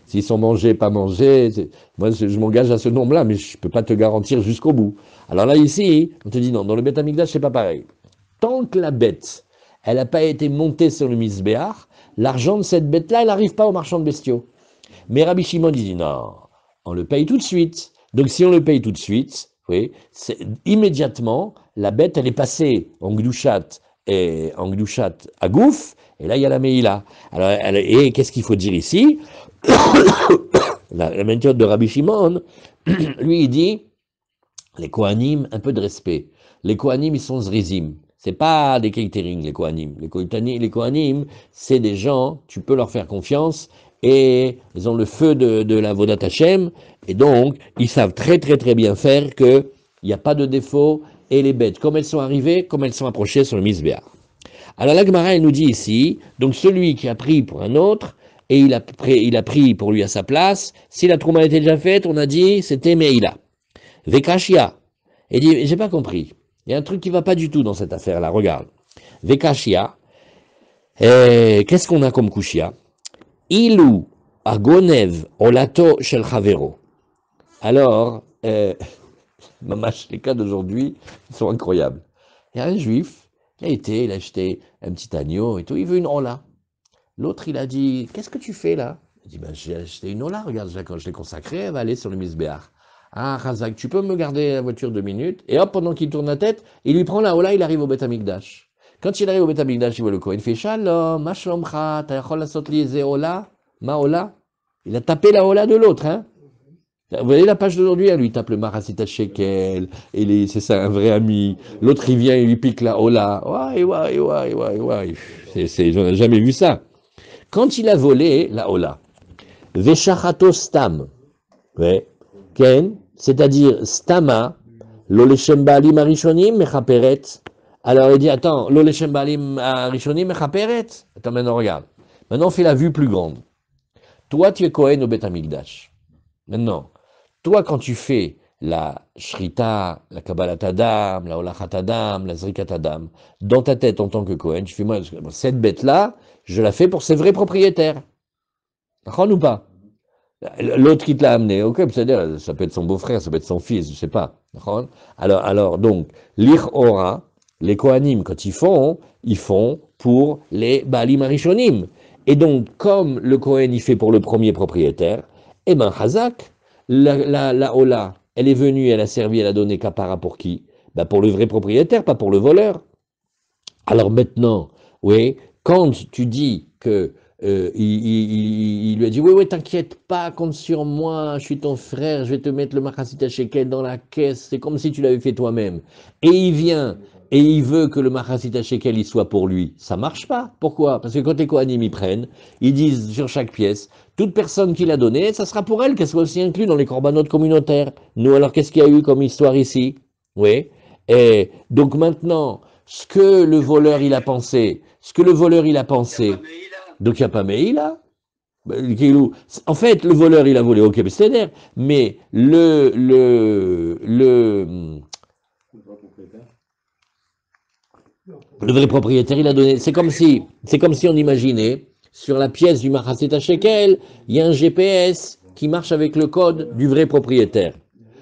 Speaker 1: S'ils sont mangés, pas mangés, moi je m'engage à ce nombre-là, mais je peux pas te garantir jusqu'au bout. Alors là ici, on te dit non, dans le Beth Amikdash, c'est pas pareil. Tant que la bête, elle n'a pas été montée sur le Misbéach, l'argent de cette bête-là, elle n'arrive pas au marchand de bestiaux. Mais Rabbi Shimon dit non, on le paye tout de suite. Donc si on le paye tout de suite, oui, immédiatement, la bête, elle est passée en gdushat à Gouf, et là il y a la Meïla. Alors, et qu'est-ce qu'il faut dire ici? La méthode de Rabbi Shimon, lui il dit, les Kohanim, un peu de respect. Les Kohanim, ils sont zrizim. C'est pas des catering, les Kohanim. Les Kohanim, c'est des gens, tu peux leur faire confiance, et ils ont le feu de la Vodat Hashem, et donc, ils savent très bien faire qu'il n'y a pas de défaut, et les bêtes, comme elles sont arrivées, comme elles sont approchées sur le Misbéach. Alors la Gemara, elle nous dit ici, donc celui qui a pris pour un autre, et il a pris pour lui à sa place, si la trouma était déjà faite, on a dit, c'était Meïla. Vekashia. Il dit, j'ai pas compris. Il y a un truc qui va pas du tout dans cette affaire-là, regarde. Vekashia. Qu'est-ce qu'on a comme kushia? Ilou agonev olato shel chavero. Alors, mamash, les cas d'aujourd'hui sont incroyables. Il y a un juif, il a acheté un petit agneau et tout, il veut une ola. L'autre, il a dit, qu'est-ce que tu fais là? Il dit, ben, j'ai acheté une ola, regarde, quand je l'ai consacrée, elle va aller sur le misbéach. Ah, Razak, tu peux me garder la voiture 2 minutes? Et hop, pendant qu'il tourne la tête, il lui prend la ola, il arrive au Beth Amikdash. Quand il arrive au Beth Amikdash, il voit le Kohen, il fait Shalom, ma shlomcha, ta yachol lasot li ze ola, ma ola. Il a tapé la ola de l'autre, hein. Vous voyez la page d'aujourd'hui, elle lui tape le Marasita Shekel, et c'est ça, un vrai ami. L'autre, il vient, il lui pique la ola. Ouais. J'en ai jamais vu ça. Quand il a volé la ola, Veshachato stam, ouais, Ken, c'est-à-dire stama, l'oleshem baalim arishonim mechaperet. Alors il dit, attends, l'oleshem baalim arishonim mechaperet. Attends, maintenant regarde. Maintenant on fait la vue plus grande. Toi, tu es Kohen au Beth Amikdash. Maintenant, toi, quand tu fais la shrita, la kabbalat adam, la olachat adam, la zrikat adam, dans ta tête en tant que Kohen, tu fais, moi, cette bête-là, je la fais pour ses vrais propriétaires. D'accord ou pas? L'autre qui te l'a amené, ok, c'est-à-dire, ça peut être son beau-frère, ça peut être son fils, je sais pas. Alors, donc, l'ich-ora, les Kohanim, quand ils font pour les Baalim Arishonim. Et donc, comme le Kohen, il fait pour le premier propriétaire, eh ben, Hazak, la Ola, elle est venue, elle a servi, elle a donné Kapara pour qui? Ben, pour le vrai propriétaire, pas pour le voleur. Alors maintenant, oui, quand tu dis que il lui a dit, oui, oui, t'inquiète pas, compte sur moi, je suis ton frère, je vais te mettre le Machatzit Shekel dans la caisse, c'est comme si tu l'avais fait toi-même. Et il vient, et il veut que le Machatzit Shekel, il soit pour lui. Ça marche pas. Pourquoi? Parce que quand les Kohanim y prennent, ils disent sur chaque pièce, toute personne qui l'a donnée, ça sera pour elle, qu'elle soit aussi inclue dans les corbanotes communautaires. Nous, alors, qu'est-ce qu'il y a eu comme histoire ici? Oui. Et donc maintenant, ce que le voleur, il a pensé, donc il n'y a pas Meïla. En fait, le voleur, il a volé au Kebstéder, mais le vrai propriétaire, il a donné. C'est comme si on imaginait, sur la pièce du Machatzit Shekel, il y a un GPS qui marche avec le code du vrai propriétaire.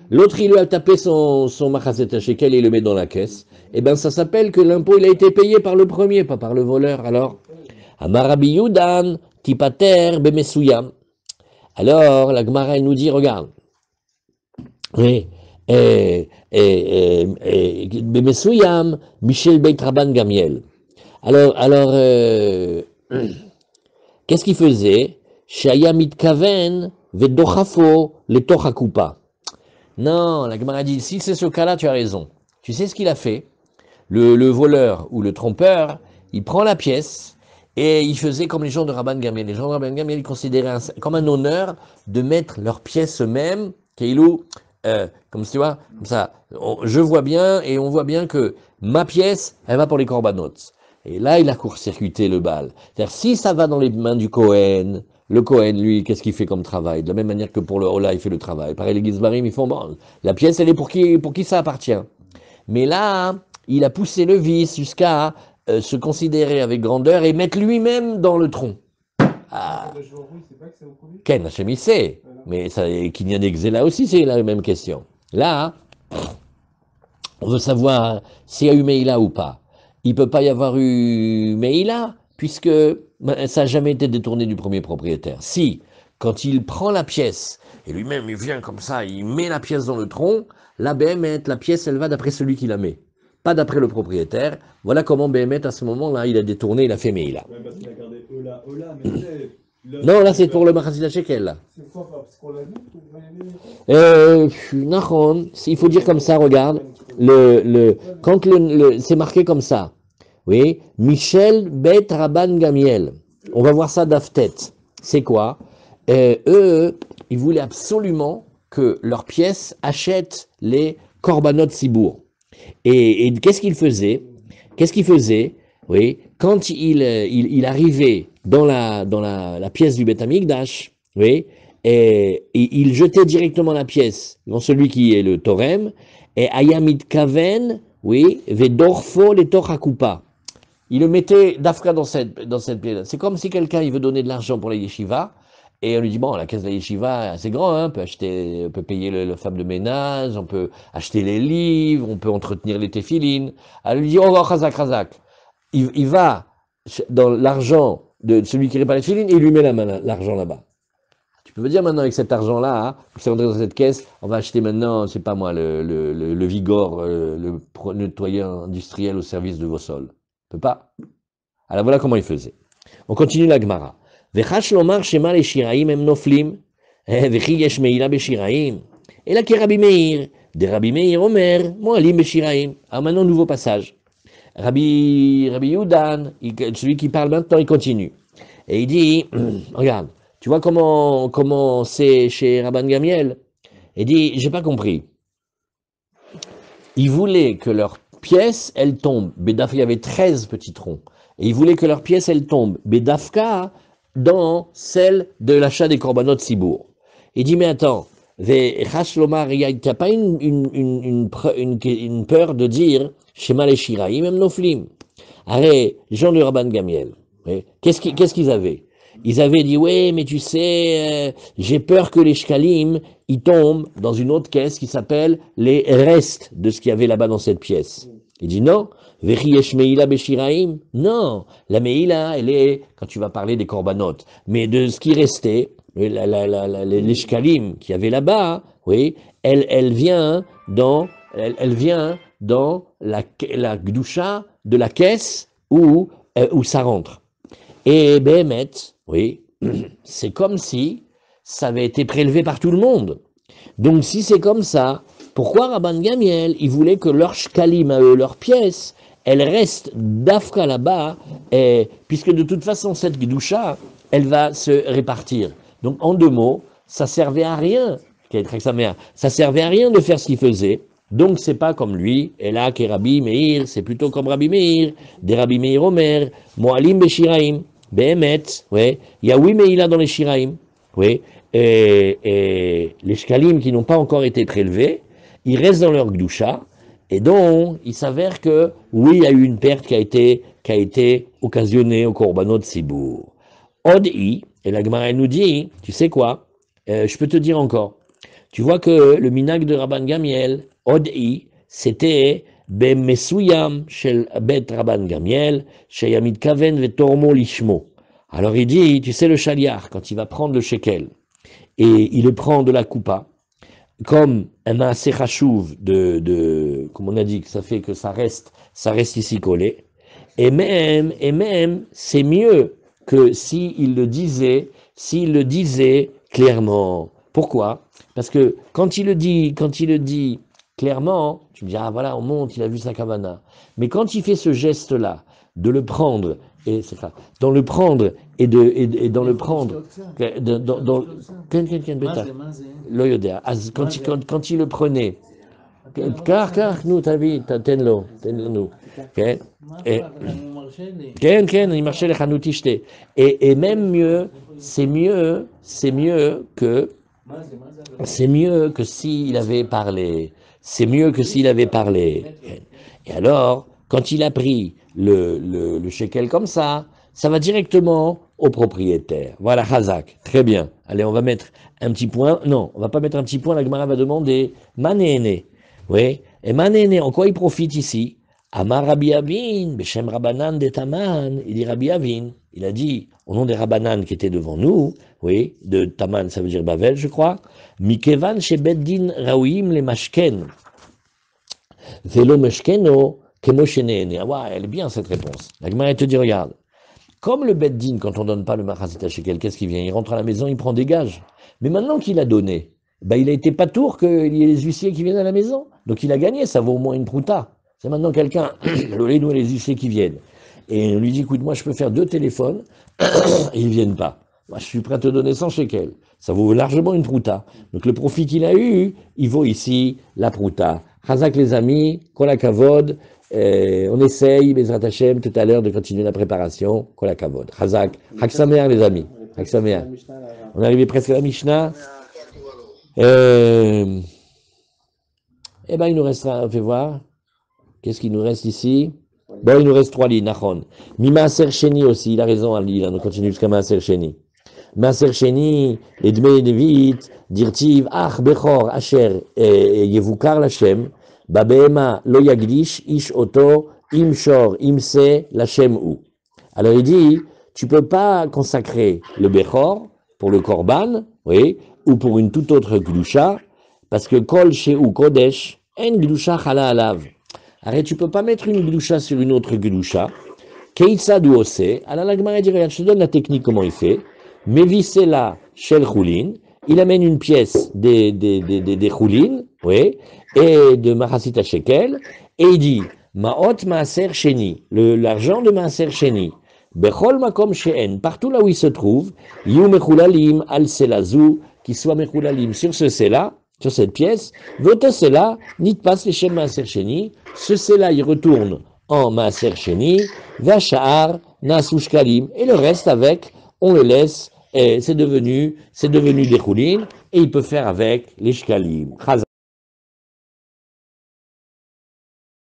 Speaker 1: L'autre, il lui a tapé son Machatzit Shekel et il le met dans la caisse. Eh bien, ça s'appelle que l'impôt, il a été payé par le premier, pas par le voleur. Alors, Amarabi Yudan, Tipater, Bemesuyam. Alors, la Gemara, elle nous dit, regarde, oui, Bemesuyam, Michel Beit Rabban Gamiel. Alors, qu'est-ce qu'il faisait? Shaya mitkaven vedochafo letochakupa. Non, la Gemara dit, si c'est ce cas-là, tu as raison. Tu sais ce qu'il a fait? Le voleur ou le trompeur, il prend la pièce et il faisait comme les gens de Rabban Gamiel. Les gens de Rabban Gamiel, ils considéraient comme un honneur de mettre leur pièce eux-mêmes, Keilou, comme tu vois, comme ça. Je vois bien et on voit bien que ma pièce, elle va pour les corbanotes. Et là, il a court-circuité le bal. C'est-à-dire, si ça va dans les mains du Cohen, le Cohen, lui, qu'est-ce qu'il fait comme travail? De la même manière que pour le Ola, il fait le travail. Pareil, les Gizbarim, ils font, bon, la pièce, elle est pour qui ça appartient. Mais là, il a poussé le vice jusqu'à se considérer avec grandeur et mettre lui-même dans le tronc. Ah, Ken, Hachem, il sait. Mais Kinyan Exela aussi, c'est la même question. Là, on veut savoir s'il y a eu Meïla ou pas. Il ne peut pas y avoir eu Meïla, puisque ça n'a jamais été détourné du premier propriétaire. Si, quand il prend la pièce, et lui-même il vient comme ça, il met la pièce dans le tronc, la BMet, la pièce, elle va d'après celui qui la met, pas d'après le propriétaire. Voilà comment BMet, à ce moment-là, il a détourné, il a fait Meïla.
Speaker 4: Ouais, parce qu'il a gardé Ola, mais
Speaker 1: non, là c'est pour le Machatzit Shekel, là.
Speaker 2: C'est quoi, parce qu'on l'a dit
Speaker 1: Nahon, il faut dire comme ça, regarde, quand c'est marqué comme ça, oui, Michel Bet Rabban Gamiel, on va voir ça d'Aftet, c'est quoi? Eux, ils voulaient absolument que leurs pièces achètent les Korbanot Sibour. Et qu'est-ce qu'ils faisaient? Oui, quand il arrivait dans la pièce du Beth Amikdash, oui, et il jetait directement la pièce dans celui qui est le Torem, et Ayamid Kaven, oui, Vedorfo le Tochakupa. Il le mettait d'Afka dans cette pièce. C'est comme si quelqu'un il veut donner de l'argent pour la yeshiva, et on lui dit, bon, la caisse de la yeshiva, c'est grand, hein, on peut payer le femme de ménage, on peut acheter les livres, on peut entretenir les téphilines. Elle lui dit, oh, chazak, chazak. Il va dans l'argent de celui qui répare les téphilines et il lui met l'argent là-bas. Tu peux me dire maintenant avec cet argent-là, hein, vous rentré dans cette caisse, on va acheter maintenant, c'est pas moi, le Vigor, le nettoyeur industriel au service de vos sols. On peut pas. Alors voilà comment il faisait. On continue la Gemara. Vechash lomar shema les shiraim em noflim, vechi yesh meila beshiraim. Et là qui est Rabbi Meir, de Rabbi Meir Omer, moalim beshiraim. Alors maintenant nouveau passage. Rabbi Yudan, celui qui parle maintenant, il continue. Et il dit, regarde, tu vois comment c'est chez Rabban Gamiel? Il dit, j'ai pas compris. Ils voulaient que leur pièce, elle tombe. Bédafka, il y avait 13 petits troncs. Et ils voulaient que leur pièce, elle tombe. Bédafka, dans celle de l'achat des korbanot Sibour. Il dit, mais attends, il n'y a pas une peur de dire, Shema les Shiraim, même Noflim. Arrête, les gens de Rabban Gamiel, qu'est-ce qu'ils avaient? Ils avaient dit, ouais, mais tu sais, j'ai peur que les shkalim, ils tombent dans une autre caisse qui s'appelle les restes de ce qu'il y avait là-bas dans cette pièce. Il dit non, vechi yesh meila beshiraim. Non, la meila, elle est, quand tu vas parler des korbanot, mais de ce qui restait, les shkalim qu'il y avait là-bas, oui, elle vient dans la gdusha de la caisse où ça rentre. Et Behemet, oui, c'est comme si ça avait été prélevé par tout le monde. Donc si c'est comme ça, pourquoi Rabban Gamiel, il voulait que leur shkalim à eux, leur pièce, elle reste d'Afka là-bas, puisque de toute façon cette Gdusha, elle va se répartir. Donc en deux mots, ça servait à rien, ça servait à rien de faire ce qu'il faisait. Donc c'est pas comme lui, et là qui est Rabbi Meir, c'est plutôt comme Rabbi Meir, des Rabbi Meir Omer, Moalim Beshiraim, Behemet, ouais, il y a oui Meila dans les Shiraim, oui, et les shkalim qui n'ont pas encore été prélevés, ils restent dans leur gdusha, et donc il s'avère que oui, il y a eu une perte qui a été occasionnée au korbanot Sibour. Odi, et la Gemara nous dit, tu sais quoi, je peux te dire encore, tu vois que le minag de Rabban Gamiel, Odi, c'était Bemesuyam shel bet Rabban Gamiel, sheyamid kaven vetormo lishmo. Alors il dit, tu sais le chaliar, quand il va prendre le shekel, et il le prend de la coupa, comme un maaser chachouv comme on a dit, que ça fait que ça reste ici collé, et même, c'est mieux que s'il le disait clairement. Pourquoi? Parce que quand il le dit clairement, tu me dis, ah voilà, on monte, il a vu sa kavana. Mais quand il fait ce geste-là, de le prendre, et c'est ça, dans le prendre, et dans le prendre, quand il le prenait, car, nous, t'as vu, tenlo, il marchait les chanutishte. Et même mieux, c'est mieux que s'il avait parlé. C'est mieux que s'il avait parlé. Et alors, quand il a pris le shekel comme ça va directement au propriétaire. Voilà, Hazak. Très bien. Allez, on va mettre un petit point. Non, on va pas mettre un petit point. La Gemara va demander Manéné. Oui. Et Manéné, en quoi il profite ici? Amar Rabbi Avin, Beshem Rabbanan de Taman. Il dit Rabbi Avin. Il a dit, au nom des Rabbanan qui étaient devant nous, oui, de Taman, ça veut dire Bavel, je crois. Mikevan shebeddin raouim le mashken. Velo mashkeno kemo sheneene. Ah ouais, elle est bien cette réponse. La Gemara te dit, regarde. Comme le beddin, quand on donne pas le machasit shekel, qu'est-ce qu'il vient? Il rentre à la maison, il prend des gages. Mais maintenant qu'il a donné, ben il a été pas tour qu'il y ait les huissiers qui viennent à la maison. Donc il a gagné, ça vaut au moins une prouta. C'est maintenant quelqu'un, nous les huissiers qui viennent. Et on lui dit, écoute, moi je peux faire 2 téléphones, et ils viennent pas. Moi je suis prêt à te donner 100 shekels. Ça vaut largement une prouta. Donc le profit qu'il a eu, il vaut ici la prouta. Chazak les amis, kol hakavod, on essaye, Bezrat Hashem, tout à l'heure de continuer la préparation, kol hakavod. Chazak, Chag Sameach les amis, Chag Sameach. On est arrivé presque à la Mishnah. Eh ben il nous restera, on fait voir. Qu'est-ce qu'il nous reste ici? Bon, il nous reste 3 lignes, Nachon. Maaser Sheni aussi, il a raison, Ali, on continue jusqu'à Maaser Sheni. Maaser Sheni, Edmei Levit, Dirtiv, Ach Bechor, Asher, Yevukar Lashem, Babema, Lo Yagdish, Ish Oto, Im Shor, Imse, Lashem Ou. Alors il dit, tu peux pas consacrer le Bechor pour le Korban, oui, ou pour une toute autre Gdusha, parce que Kol Sheu Kodesh, En Gdusha Chala Alav. Arrête, tu peux pas mettre une gdusha sur une autre gdusha. Keitsa ose. Alors la Gemara dit, regarde, je te donne la technique, comment il fait. Mevisela shel chulin. Il amène une pièce des chulin, oui, et de Mahasita shekel, et il dit, Maot maaser sheni, l'argent de maaser sheni. Bechol makom sheen, partout là où il se trouve, yu mechulalim al selazu, qui soit mechulalim sur ce sela, sur cette pièce, votre cela, nit pas les shem maaser sheni, ce cela il retourne en maaser sheni, vachar, nasushkalim, et le reste avec, on le laisse, et c'est devenu des choulines, et il peut faire avec les shkalim.